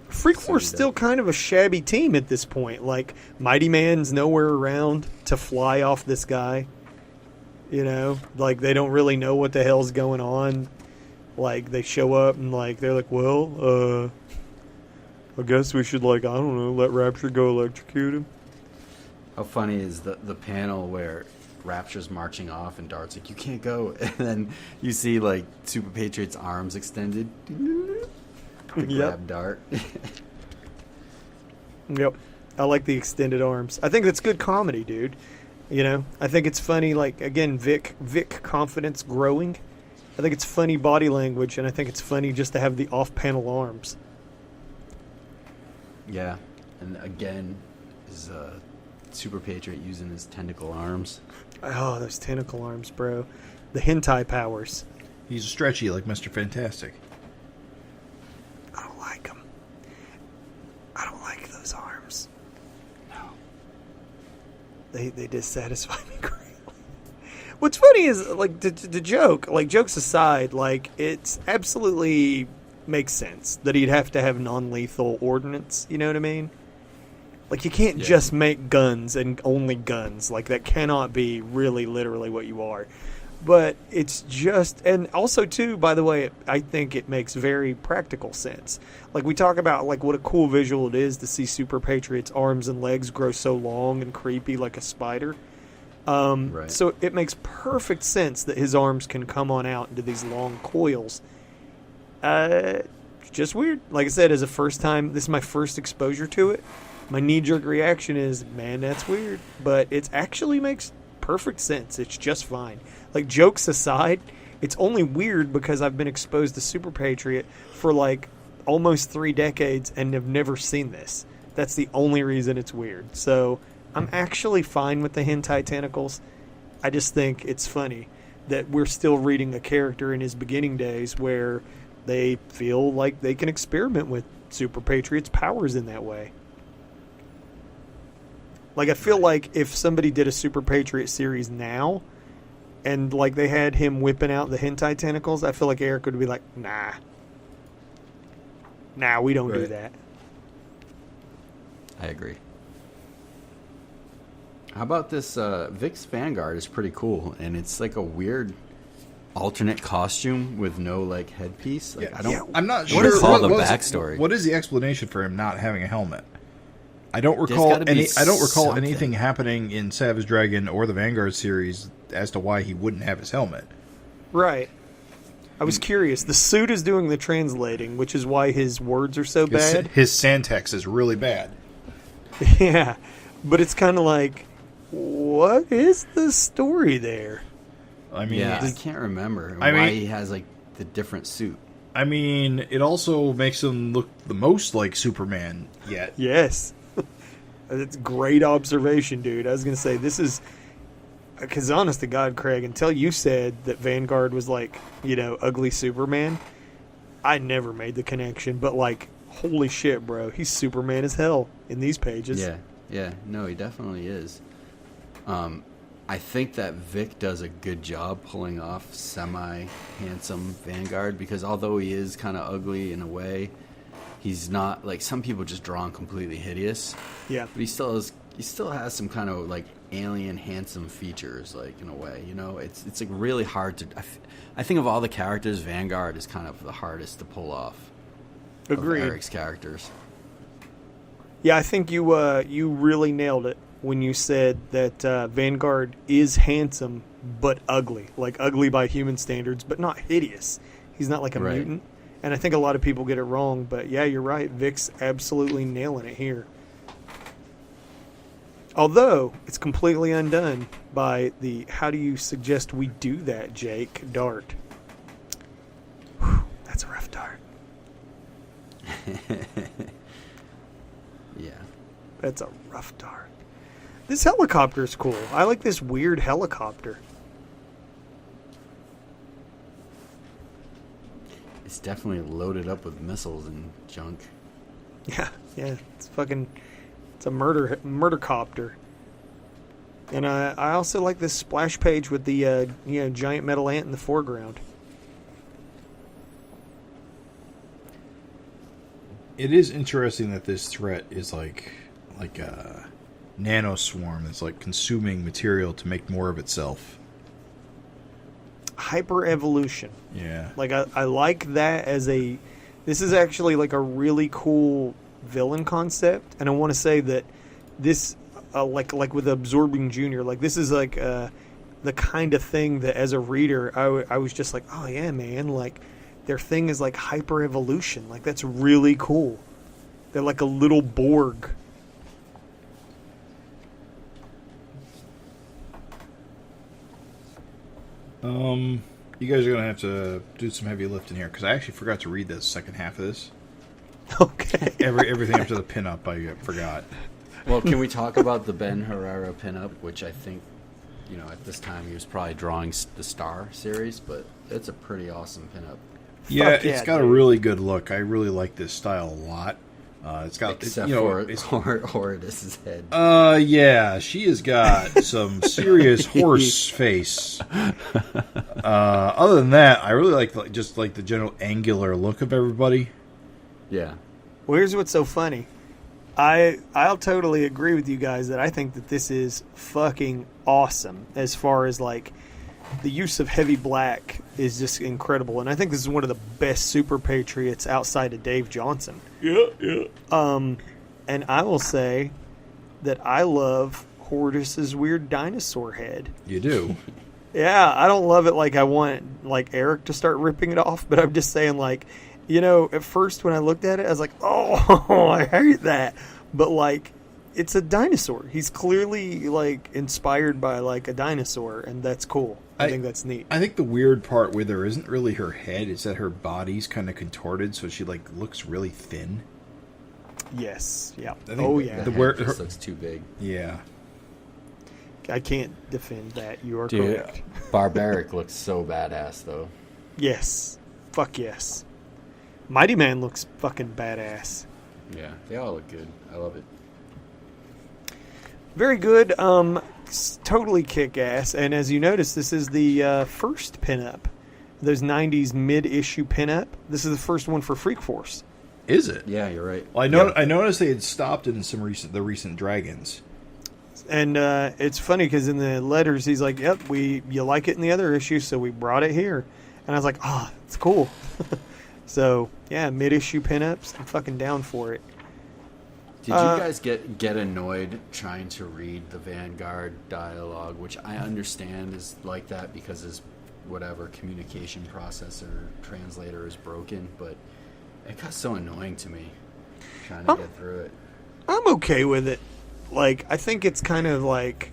Freak Force still kind of a shabby team at this point. Like, Mighty Man's nowhere around to fly off this guy. They don't really know what the hell's going on. Like, they show up and, they're like, well, I guess we should, I don't know, let Rapture go electrocute him. How funny is the panel where Rapture's marching off and Dart's like, you can't go. And then you see, Super Patriot's arms extended. To grab Dart. Yep. I like the extended arms. I think that's good comedy, dude. I think it's funny, again, Vic confidence growing. I think it's funny body language, and I think it's funny just to have the off-panel arms. Yeah. And again, is Super Patriot using his tentacle arms. Oh, those tentacle arms, bro. The hentai powers. He's stretchy like Mr. Fantastic. I don't like them. I don't like those arms. No. They dissatisfy me greatly. What's funny is, the joke, jokes aside, it's absolutely makes sense that he'd have to have non-lethal ordnance, you know what I mean? You can't just make guns and only guns. That cannot be really literally what you are. But it's just, and also too, by the way, I think it makes very practical sense. We talk about what a cool visual it is to see Super Patriot's arms and legs grow so long and creepy like a spider. Right. So it makes perfect sense that his arms can come on out into these long coils. Just weird. Like I said, this is my first exposure to it. My knee-jerk reaction is, man, that's weird. But it actually makes perfect sense. It's just fine. Jokes aside, it's only weird because I've been exposed to Super Patriot for almost 3 decades and have never seen this. That's the only reason it's weird. So I'm actually fine with the hentai tentacles. I just think it's funny that we're still reading a character in his beginning days where they feel like they can experiment with Super Patriot's powers in that way. I feel like if somebody did a Super Patriot series now, and they had him whipping out the hentai tentacles, I feel like Eric would be like, nah, we don't do that. I agree. How about this? Vic's Vanguard is pretty cool, and it's a weird alternate costume with no I'm headpiece. not What sure. is all the backstory? What is the explanation for him not having a helmet? I don't recall something. anything happening in Savage Dragon or the Vanguard series as to why he wouldn't have his helmet. Right. I was curious. The suit is doing the translating, which is why his words are so bad. His Santex is really bad. Yeah. But it's kind of like, what is the story there? I mean, yeah, I can't remember I why mean- he has like the different suit. I mean, it also makes him look the most like Superman yet. Yes. That's great observation, dude. I was going to say, this is... Because honest to God, Craig, until you said that Vanguard was like, ugly Superman, I never made the connection. But like, holy shit, bro. He's Superman as hell in these pages. Yeah. No, he definitely is. I think that Vic does a good job pulling off semi-handsome Vanguard, because although he is kind of ugly in a way, he's not like some people just draw him completely hideous. Yeah. But he still has some kind of like alien handsome features, like in a way. It's like really hard to. I think of all the characters, Vanguard is kind of the hardest to pull off. Agreed. Of Eric's characters. Yeah, I think you really nailed it when you said that Vanguard is handsome but ugly. Like ugly by human standards, but not hideous. He's not like a Right. mutant. And I think a lot of people get it wrong, but yeah, you're right. Vic's absolutely nailing it here. Although, it's completely undone by the "how do you suggest we do that, Jake?" dart. Whew, that's a rough dart. Yeah. That's a rough dart. This helicopter's cool. I like this weird helicopter. It's definitely loaded up with missiles and junk. Yeah. It's a murder copter. And I also like this splash page with the giant metal ant in the foreground. It is interesting that this threat is like a nano swarm that's like consuming material to make more of itself. Hyper evolution. Yeah. Like I like that as a. This is actually like a really cool villain concept, and I want to say that this, like with Absorbing Junior, like this is like the kind of thing that as a reader I was just like, oh yeah, man, like their thing is like hyper evolution. Like that's really cool. They're like a little Borg. You guys are gonna have to do some heavy lifting here because I actually forgot to read the second half of this. Okay. Everything up to the pinup I forgot. Well, can we talk about the Ben Herrera pinup, which I think, at this time he was probably drawing the Star series, but it's a pretty awesome pinup. Yeah, Fuck yeah, it's got a dude. really good look. I really like this style a lot. It's got Except it's, for Horridus's head. yeah, she has got some serious horse face. Other than that, I really like just like the general angular look of everybody. Yeah. Well, here's what's so funny. I'll totally agree with you guys that I think that this is fucking awesome as far as like the use of heavy black is just incredible, and I think this is one of the best Super Patriots outside of Dave Johnson. Yeah. And I will say that I love Horridus's weird dinosaur head. You do. Yeah, I don't love it like I want like Eric to start ripping it off, but I'm just saying like, at first when I looked at it, I was like, oh, I hate that. But like, it's a dinosaur. He's clearly like inspired by like a dinosaur, and that's cool. I think that's neat. I think the weird part where there isn't really her head is that her body's kind of contorted, so she like looks really thin. Yes. Yeah. I think Oh the- yeah. The where- head just looks too big. Yeah. I can't defend that. You are Dude, correct. Barbaric looks so badass, though. Yes. Fuck yes. Mighty Man looks fucking badass. Yeah, they all look good. I love it. Very good. Totally kick-ass. And as you notice, this is the first pinup. Those 90s mid-issue pinup. This is the first one for Freak Force. Is it? Yeah, you're right. Well, I noticed they had stopped in some recent Dragons. And it's funny because in the letters, he's like, yep, you like it in the other issue, so we brought it here. And I was like, oh, it's cool. So, yeah, mid-issue pinups. I'm fucking down for it. Did you guys get annoyed trying to read the Vanguard dialogue, which I understand is like that because his whatever communication processor translator is broken, but it got so annoying to me trying to get through it. I'm okay with it. like, I think it's kind of like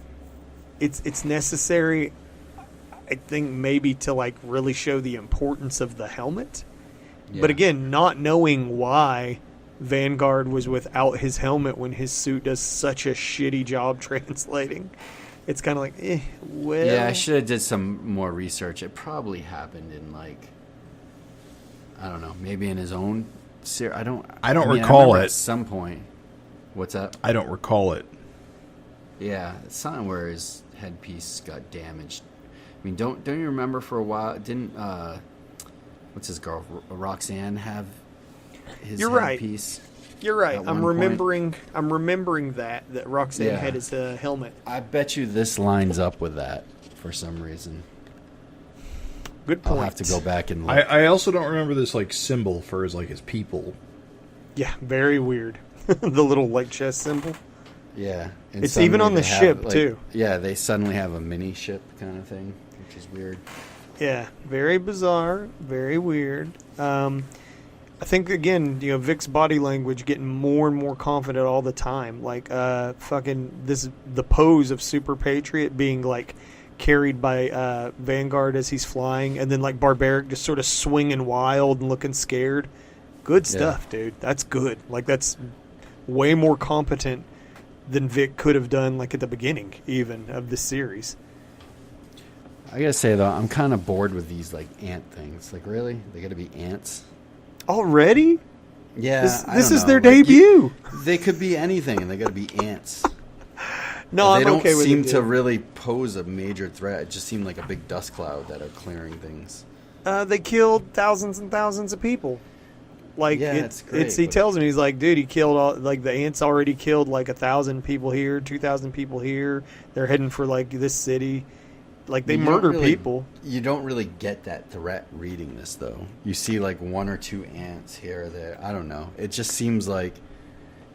it's necessary. I think maybe to like really show the importance of the helmet. Yeah. But again, not knowing why Vanguard was without his helmet when his suit does such a shitty job translating, it's kind of like, well. Yeah, I should have did some more research. It probably happened in like, I don't know, maybe in his own series. I don't recall it at some point. What's that? I don't recall it. Yeah, it's something where his headpiece got damaged. I mean, don't you remember for a while? Didn't what's his girl Roxanne have his headpiece? You're right. I'm remembering that Roxanne Yeah. had his helmet. I bet you this lines up with that for some reason. Good point. I'll have to go back and look. I also don't remember this like symbol for his people. Yeah, very weird. The little like chest symbol. Yeah, and It's even suddenly on the they have, ship, like, too. Yeah, they suddenly have a mini ship kind of thing, which is weird. Yeah, very bizarre, very weird. I think again, Vic's body language getting more and more confident all the time. Like, the pose of Super Patriot being like carried by Vanguard as he's flying, and then like Barbaric just sort of swinging wild and looking scared. Good stuff, dude. That's good. Like, that's way more competent than Vic could have done, like at the beginning, even of this series. I gotta say though, I'm kind of bored with these like ant things. Like, really, they gotta be ants Already? Yeah, This is their debut. They could be anything, and they gotta be ants. No, they I'm okay with it. They don't seem to dude. really pose a major threat. It just seemed like a big dust cloud that are clearing things. They killed thousands and thousands of people. Like, Yeah, it's great, he but- tells me, he's like, dude, he killed all, like, the ants already killed like 1,000 people here, 2,000 people here. They're heading for like this city. Like, they You don't murder really- people. You don't really get that threat reading this, though. You see like one or two ants here or there. I don't know. It just seems like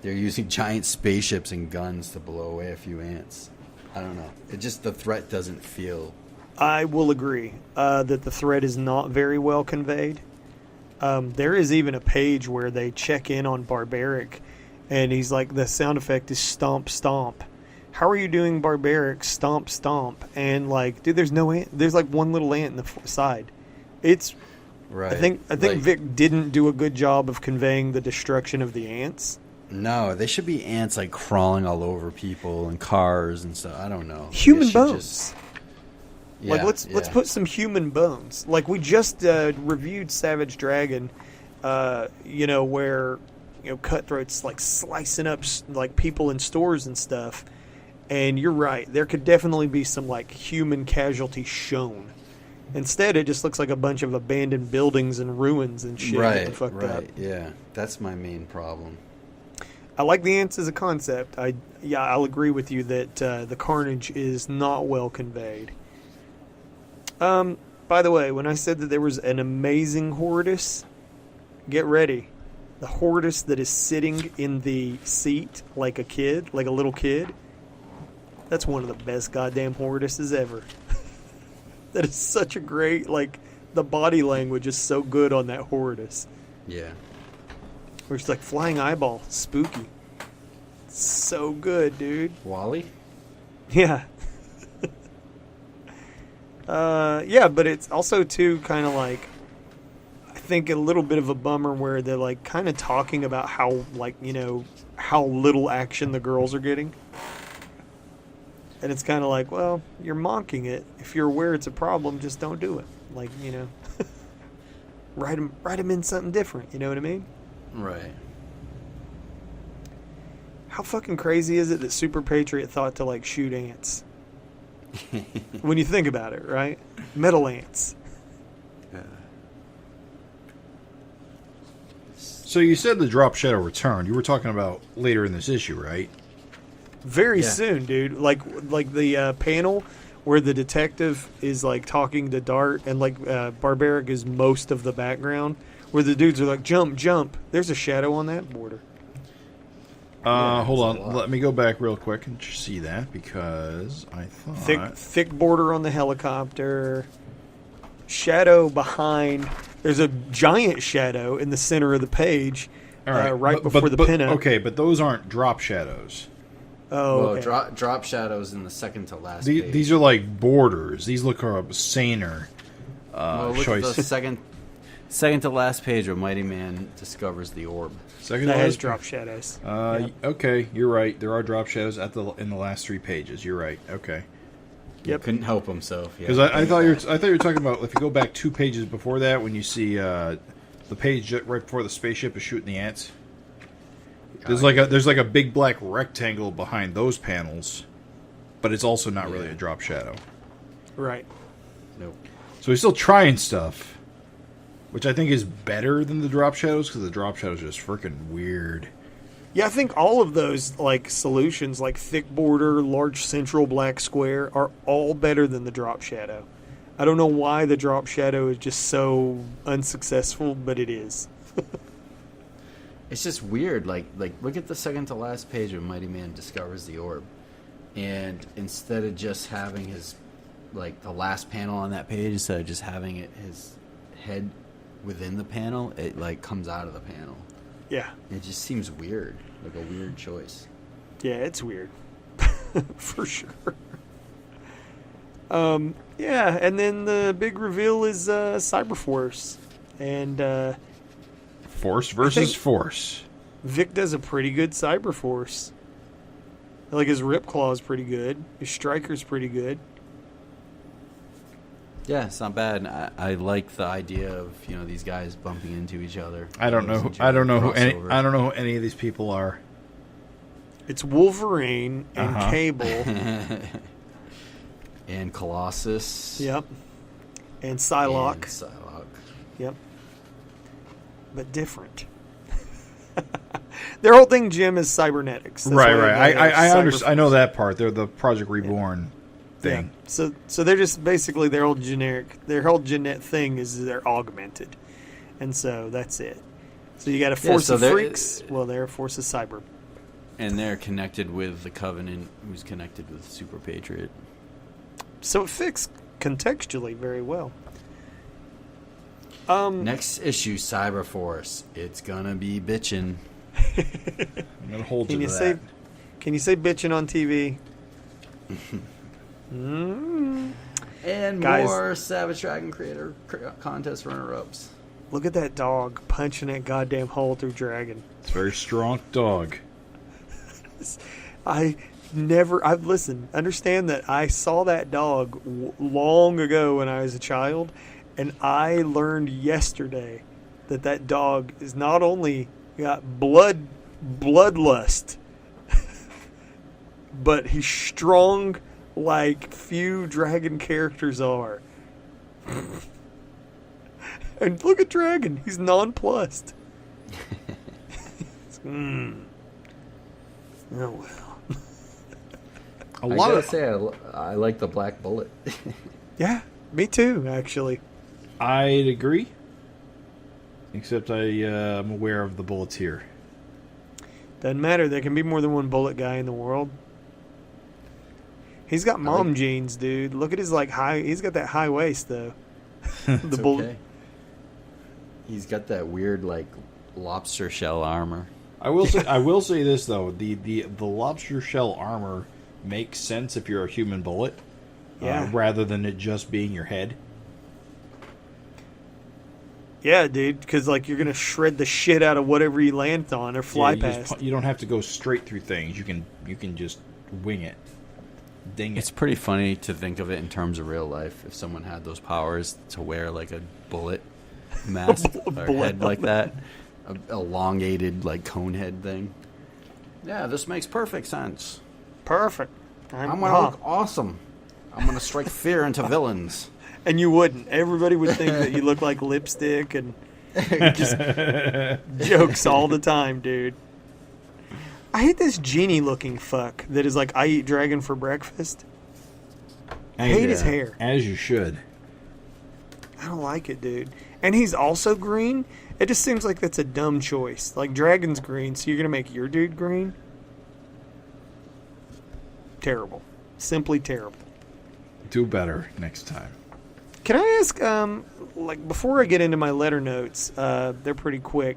they're using giant spaceships and guns to blow away a few ants. I don't know. The threat doesn't feel. I will agree that the threat is not very well conveyed. There is even a page where they check in on Barbaric, and he's like, the sound effect is stomp, stomp. How are you doing Barbaric stomp, stomp? And like, dude, there's no ant. There's like one little ant in the side. It's Right. I think Like, Vic didn't do a good job of conveying the destruction of the ants. No, they should be ants like crawling all over people and cars and stuff. I don't know. Human They should bones. just- Like, Yeah, let's yeah. put some human bones. Like, we just reviewed Savage Dragon, where Cutthroat's like slicing up like people in stores and stuff. And you're right, there could definitely be some like human casualties shown. Instead, it just looks like a bunch of abandoned buildings and ruins and shit getting fucked up. Yeah, that's my main problem. I like the ants as a concept. I'll agree with you that the carnage is not well conveyed. By the way, when I said that there was an amazing Horridus, get ready. The Horridus that is sitting in the seat like a kid, like a little kid, that's one of the best goddamn Horriduses ever. That is such a great, like, the body language is so good on that Horridus. Yeah. Where it's like flying eyeball, spooky. So good, dude. Wally? Yeah. Yeah, but it's also too kind of like, I think a little bit of a bummer where they're like kind of talking about how how little action the girls are getting. And it's kind of like, well, you're mocking it. If you're aware it's a problem, just don't do it. Like, write them in something different. You know what I mean? Right. How fucking crazy is it that Super Patriot thought to like shoot ants? When you think about it, right? Metal ants. So you said the Drop Shadow returned. You were talking about later in this issue, right? Very Yeah. soon, dude. Like the panel where the detective is like talking to Dart, and like Barbaric is most of the background, where the dudes are like, jump, jump. There's a shadow on that border. Hold that's a on. lot. Let me go back real quick and just see that, because I thought... Thick border on the helicopter. Shadow behind. There's a giant shadow in the center of the page, All right, right before the pinup. Okay, but those aren't drop shadows. Oh, Well, okay. drop shadows in the second to last page. These are like borders. These look saner Well, look choices. at the second to last page where Mighty Man discovers the orb. Second That to has last drop shadows. page. Okay, you're right. There are drop shadows in the last 3 pages. You're right. Okay. Yep. Couldn't help himself. Because I thought you were talking about, if you go back 2 pages before that, when you see the page right before the spaceship is shooting the ants. There's like a big black rectangle behind those panels, but it's also not really a drop shadow. Right. Nope. So he's still trying stuff, which I think is better than the drop shadows, because the drop shadows are just freaking weird. Yeah, I think all of those like solutions, like thick border, large central black square, are all better than the drop shadow. I don't know why the drop shadow is just so unsuccessful, but it is. It's just weird. Like look at the second to last page when Mighty Man discovers the orb, and instead of just having his the last panel on that page, instead of just having his head within the panel, it comes out of the panel. Yeah. It just seems weird, like a weird choice. Yeah, it's weird. For sure. Yeah, and then the big reveal is Cyberforce. And Force versus force. Vic does a pretty good Cyberforce. Like his Ripclaw is pretty good. His Striker's pretty good. Yeah, it's not bad. I like the idea of these guys bumping into each other. I don't know who any of these people are. It's Wolverine and Cable. And Colossus. Yep. And Psylocke. Yep. But different. Their whole thing, Jim, is cybernetics. That's Right. why I understand. I know that part. They're the Project Reborn thing. Yeah. So they're just basically their whole genetic thing is they're augmented, and so that's it. So you got a force of freaks. Well, they're a force of cyber. And they're connected with the Covenant, who's connected with Super Patriot. So it fits contextually very well. Next issue, Cyberforce. It's gonna be bitchin'. I'm gonna hold you to that. Can you say bitchin' on TV? And Guys, more Savage Dragon Creator Contest runner-ups. Look at that dog punching that goddamn hole through Dragon. It's a very strong dog. Listen, understand that I saw that dog long ago when I was a child, and I learned yesterday that dog is not only got bloodlust, but he's strong like few dragon characters are. And look at Dragon, he's nonplussed. Oh well. I like the Black Bullet. Yeah, me too, actually. I'd agree. Except I'm aware of the bullets here. Doesn't matter. There can be more than one bullet guy in the world. He's got mom jeans, dude. Look at his high. He's got that high waist though. The bullet. Okay. He's got that weird lobster shell armor. I will say this though: the lobster shell armor makes sense if you're a human bullet, rather than it just being your head. Yeah, dude, because you're gonna shred the shit out of whatever you land on or fly past. You don't have to go straight through things. You can just wing it, ding it. It's pretty funny to think of it in terms of real life. If someone had those powers to wear a bullet mask or head like that, a elongated cone head thing. Yeah, this makes perfect sense. Perfect. I'm gonna look awesome. I'm gonna strike fear into villains. And you wouldn't. Everybody would think that you look like lipstick and just jokes all the time, dude. I hate this genie-looking fuck that is I eat dragon for breakfast. I hate his hair. As you should. I don't like it, dude. And he's also green. It just seems like that's a dumb choice. Dragon's green, so you're going to make your dude green? Terrible. Simply terrible. Do better next time. Can I ask, before I get into my letter notes, they're pretty quick.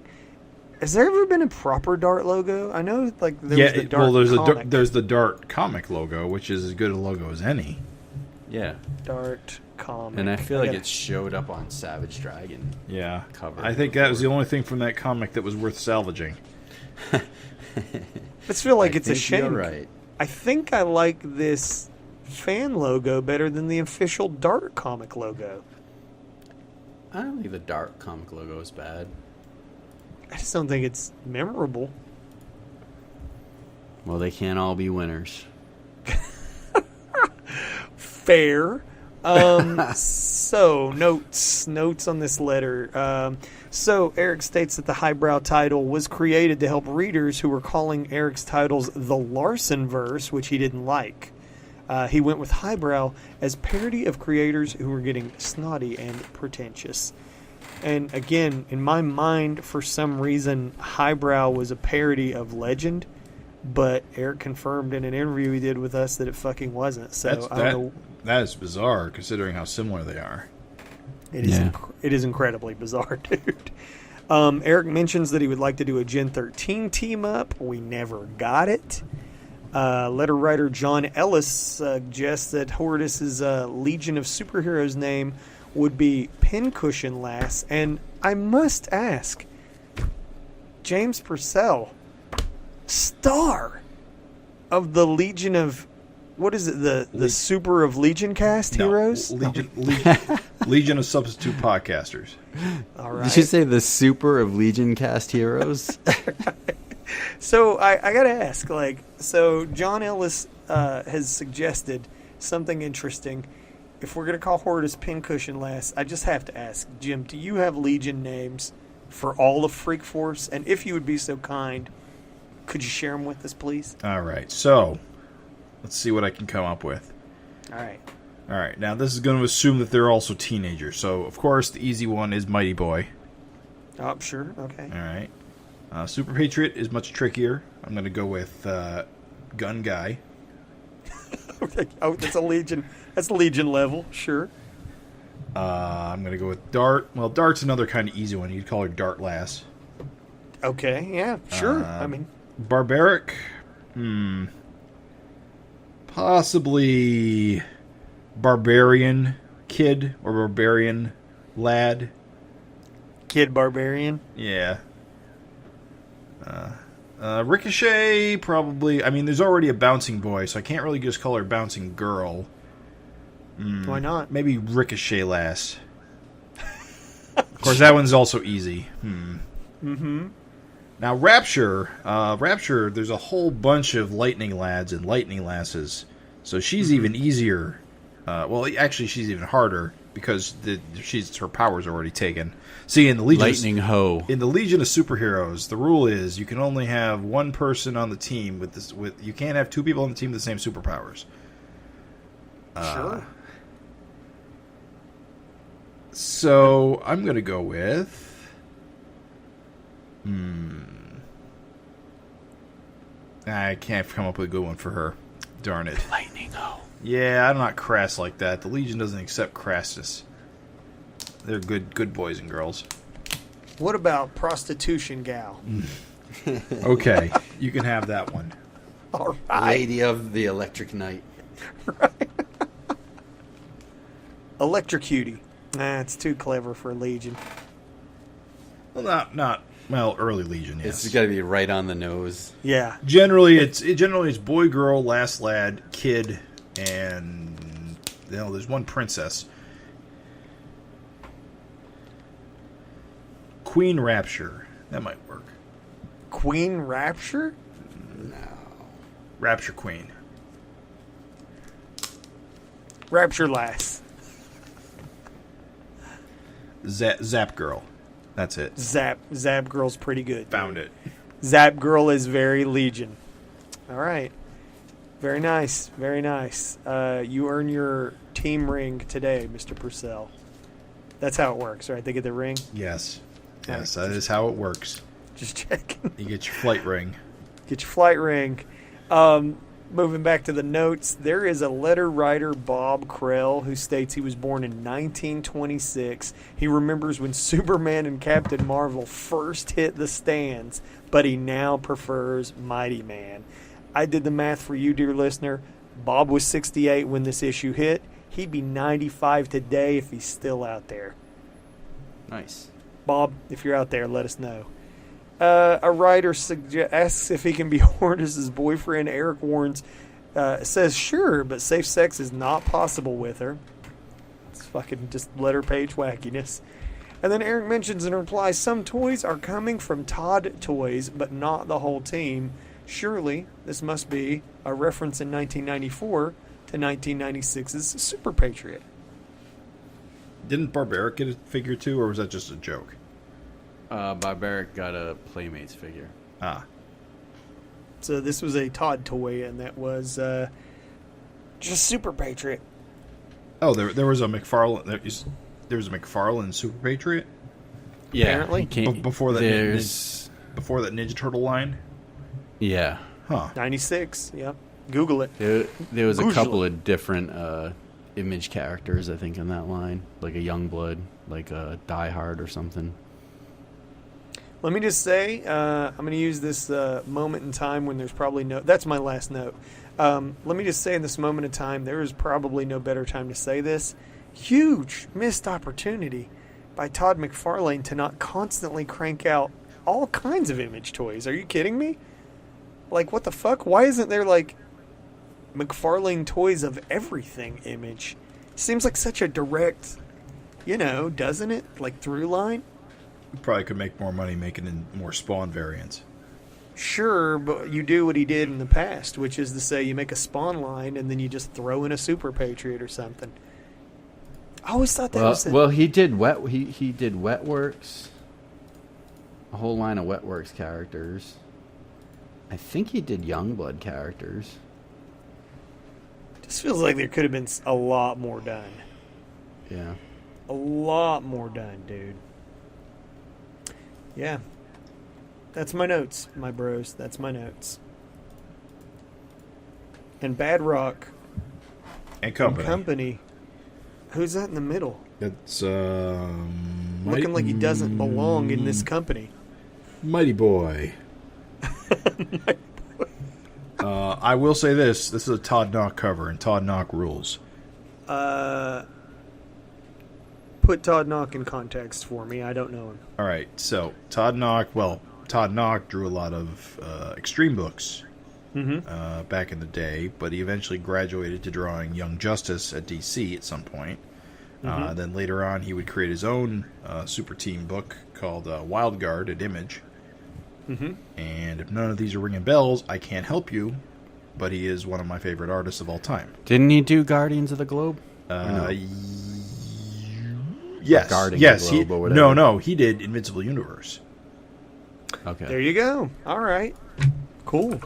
Has there ever been a proper Dart logo? I know, like, there was the Dart comic. There's the Dart comic logo, which is as good a logo as any. Yeah. Dart comic. And I feel like it showed up on Savage Dragon. Yeah. Cover. I think that was the only thing from that comic that was worth salvaging. I just feel like it's a shame. You're right. I think I like this fan logo better than the official Dart comic logo. I don't think the Dart comic logo is bad. I just don't think it's memorable. Well, they can't all be winners. Fair. So, notes on this letter. So, Eric states that the highbrow title was created to help readers who were calling Eric's titles the Larson verse, which he didn't like. He went with highbrow as parody of creators who were getting snotty and pretentious. And again, in my mind, for some reason, highbrow was a parody of Legend, but Eric confirmed in an interview he did with us that it fucking wasn't. So I don't know. That is bizarre, considering how similar they are. It is incredibly bizarre, dude. Eric mentions that he would like to do a Gen 13 team up. We never got it. Letter writer John Ellis suggests that Hortus's Legion of Superheroes name would be Pincushion Lass. And I must ask, James Purcell, star of the Legion of... What is it? The Super of Legion cast heroes? Legion of Substitute Podcasters. All right. Did you say the Super of Legion cast heroes? So I got to ask, so John Ellis has suggested something interesting. If we're going to call Hortus Pincushion Lass, I just have to ask, Jim, do you have Legion names for all of Freak Force? And if you would be so kind, could you share them with us, please? All right, so let's see what I can come up with. All right. Now this is going to assume that they're also teenagers. So, of course, the easy one is Mighty Boy. Oh, sure. Okay. All right. Super Patriot is much trickier. I'm going to go with Gun Guy. Oh, that's a Legion. That's Legion level. Sure. I'm going to go with Dart. Well, Dart's another kind of easy one. You'd call her Dart Lass. Okay. Yeah. Sure. I mean, Barbaric. Possibly Barbarian Kid or Barbarian Lad. Kid Barbarian. Yeah. Ricochet, probably. I mean, there's already a Bouncing Boy, so I can't really just call her Bouncing Girl. Why not? Maybe Ricochet Lass. Of course, that one's also easy. Now, Rapture, there's a whole bunch of Lightning Lads and Lightning Lasses, so she's even easier. Well, actually, she's even harder because her power's already taken. See, in the Legion, Lightning Ho. In the Legion of Superheroes, the rule is you can only have one person on the team with this. You can't have two people on the team with the same superpowers. Sure. So I'm gonna go with. I can't come up with a good one for her. Darn it. Lightning Ho. Yeah, I'm not crass like that. The Legion doesn't accept crassness. They're good boys and girls. What about Prostitution Gal? Okay, you can have that one. All right. Lady of the Electric Knight. Electrocutie. Nah, it's too clever for Legion. Well, not early Legion. Yes, It's got to be right on the nose. Yeah. Generally it's boy, girl, lass, lad, kid, and there's one princess. Queen Rapture. That might work. Queen Rapture? No. Rapture Queen. Rapture Lass. Zap Girl. That's it. Zap Girl's pretty good. Found it. Zap Girl is very Legion. All right. Very nice. Very nice. You earn your team ring today, Mr. Purcell. That's how it works, right? They get the ring? Yes. Yes, that is how it works. Just checking. You get your flight ring. Get your flight ring. Moving back to the notes, there is a letter writer, Bob Krell, who states he was born in 1926. He remembers when Superman and Captain Marvel first hit the stands, but he now prefers Mighty Man. I did the math for you, dear listener. Bob was 68 when this issue hit. He'd be 95 today if he's still out there. Nice. Bob, if you're out there, let us know. A writer asks if he can be Hortus's boyfriend. Eric warns, says sure, but safe sex is not possible with her. It's fucking just letter page wackiness. And then Eric mentions in reply, some toys are coming from Todd Toys, but not the whole team. Surely this must be a reference in 1994 to 1996's Super Patriot. Didn't Barbaric get a figure too, or was that just a joke? Barbaric got a Playmates figure. Ah. So this was a Todd toy, and that was just Super Patriot. Oh, there was a McFarlane. There was a McFarlane Super Patriot. Yeah, apparently before that. There's before that Ninja Turtle line. Yeah. Huh. 96. Yep. Google it. There was a Google couple it. of different Image characters, I think, in that line, like a Youngblood, like a Die Hard or something. Let me just say, I'm going to use this moment in time when there's probably no... That's my last note. Let me just say in this moment in time, there is probably no better time to say this. Huge missed opportunity by Todd McFarlane to not constantly crank out all kinds of Image toys. Are you kidding me? Like, what the fuck? Why isn't there, like, McFarlane toys of everything Image? Seems like such a direct, doesn't it? Like, through line? Probably could make more money making in more Spawn variants. Sure, but you do what he did in the past, which is to say you make a Spawn line and then you just throw in a Super Patriot or something. I always thought that was... Well, he did he did Wetworks, a whole line of Wetworks characters. I think he did Youngblood characters. Just feels like there could have been a lot more done. Yeah. A lot more done, dude. Yeah. That's my notes, my bros. That's my notes. And Bad Rock And Company. Company. Who's that in the middle? It's Looking like he doesn't belong in this company. Mighty Boy. I will say this. This is a Todd Knock cover, and Todd Knock rules. Put Todd Knock in context for me. I don't know him. All right, so Todd Knock drew a lot of Extreme books back in the day, but he eventually graduated to drawing Young Justice at DC at some point. Then later on, he would create his own super team book called Wild Guard at Image. And if none of these are ringing bells, I can't help you, but he is one of my favorite artists of all time. Didn't he do Guardians of the Globe? Yes. Guarding Yes. the Globe or whatever. No, he did Invincible Universe. Okay. There you go. All right. Cool.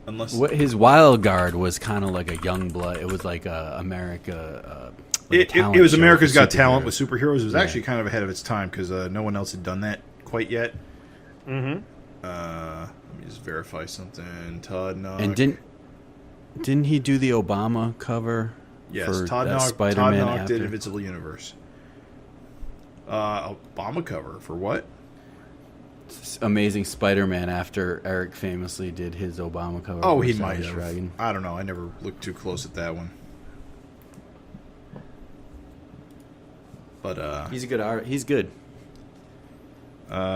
Unless His Wild Guard was kind of like a Youngblood. It was like America. it talent was show America's for Got Talent superheroes. with superheroes. It was Yeah. actually kind of ahead of its time because no one else had done that quite yet. Let me just verify something. Todd Knock. And didn't he do the Obama cover? Yes, for Todd that Knock. Spider-Man Todd Knock after? did Invincible Universe. Obama cover for what? Amazing Spider-Man after Eric famously did his Obama cover. Oh, for he Savage might have. Dragon. I don't know. I never looked too close at that one. But He's a good art. He's good.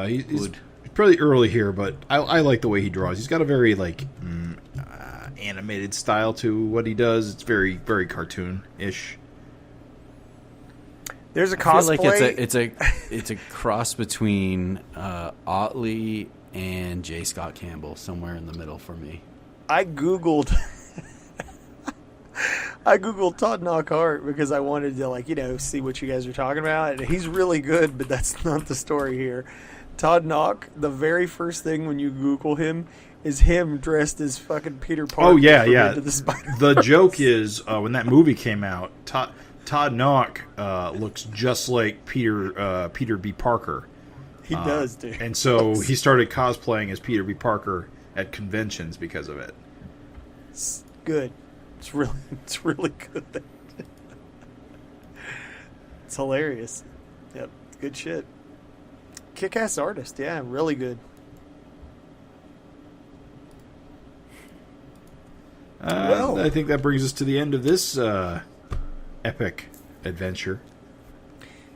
he's pretty early here, but I like the way he draws. He's got a very animated style to what he does. It's very, very cartoon-ish. There's a I feel cosplay. like it's a cross between Otley and J. Scott Campbell, somewhere in the middle for me. I googled Todd Knock art because I wanted to see what you guys are talking about, and he's really good, but that's not the story here. Todd Knock, the very first thing when you Google him is him dressed as fucking Peter Parker. Oh yeah, from yeah. Into the Spider-Verse. The joke is when that movie came out, Todd Knock looks just like Peter B. Parker. He does, dude. And so he started cosplaying as Peter B. Parker at conventions because of it. It's good. It's really good. It's hilarious. Yep, good shit. Kick-ass artist, yeah, really good. Well, I think that brings us to the end of this epic adventure.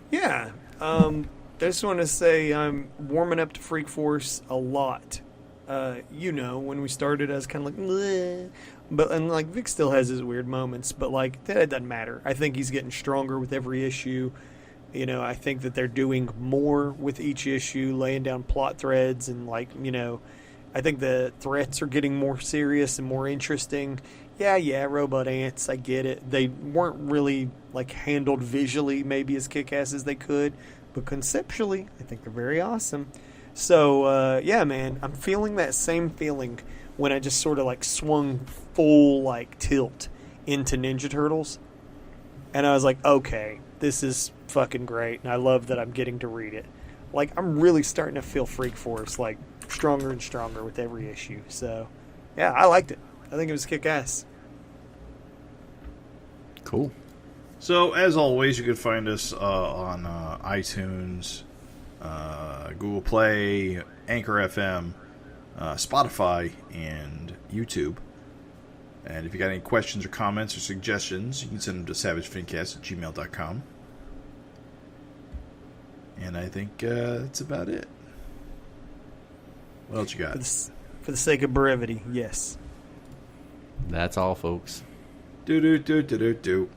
Yeah. I just want to say I'm warming up to Freak Force a lot. When we started, I was kind of like, bleh. And like Vic still has his weird moments, but like that doesn't matter. I think he's getting stronger with every issue. I think that they're doing more with each issue, laying down plot threads, and I think the threats are getting more serious and more interesting. Yeah, robot ants, I get it. They weren't really like handled visually maybe as kick-ass as they could, but conceptually, I think they're very awesome. So, yeah, man, I'm feeling that same feeling when I just sort of like swung full like tilt into Ninja Turtles. And I was like, okay, this is fucking great. And I love that I'm getting to read it. Like, I'm really starting to feel Freak Force like stronger and stronger with every issue. So, yeah, I liked it. I think it was kick-ass. Cool. So, as always, you can find us on iTunes, Google Play, Anchor FM, Spotify, and YouTube. And if you got any questions or comments or suggestions, you can send them to savagefincast@gmail.com. And I think that's about it. What else you got? For the sake of brevity, yes. That's all, folks. Do.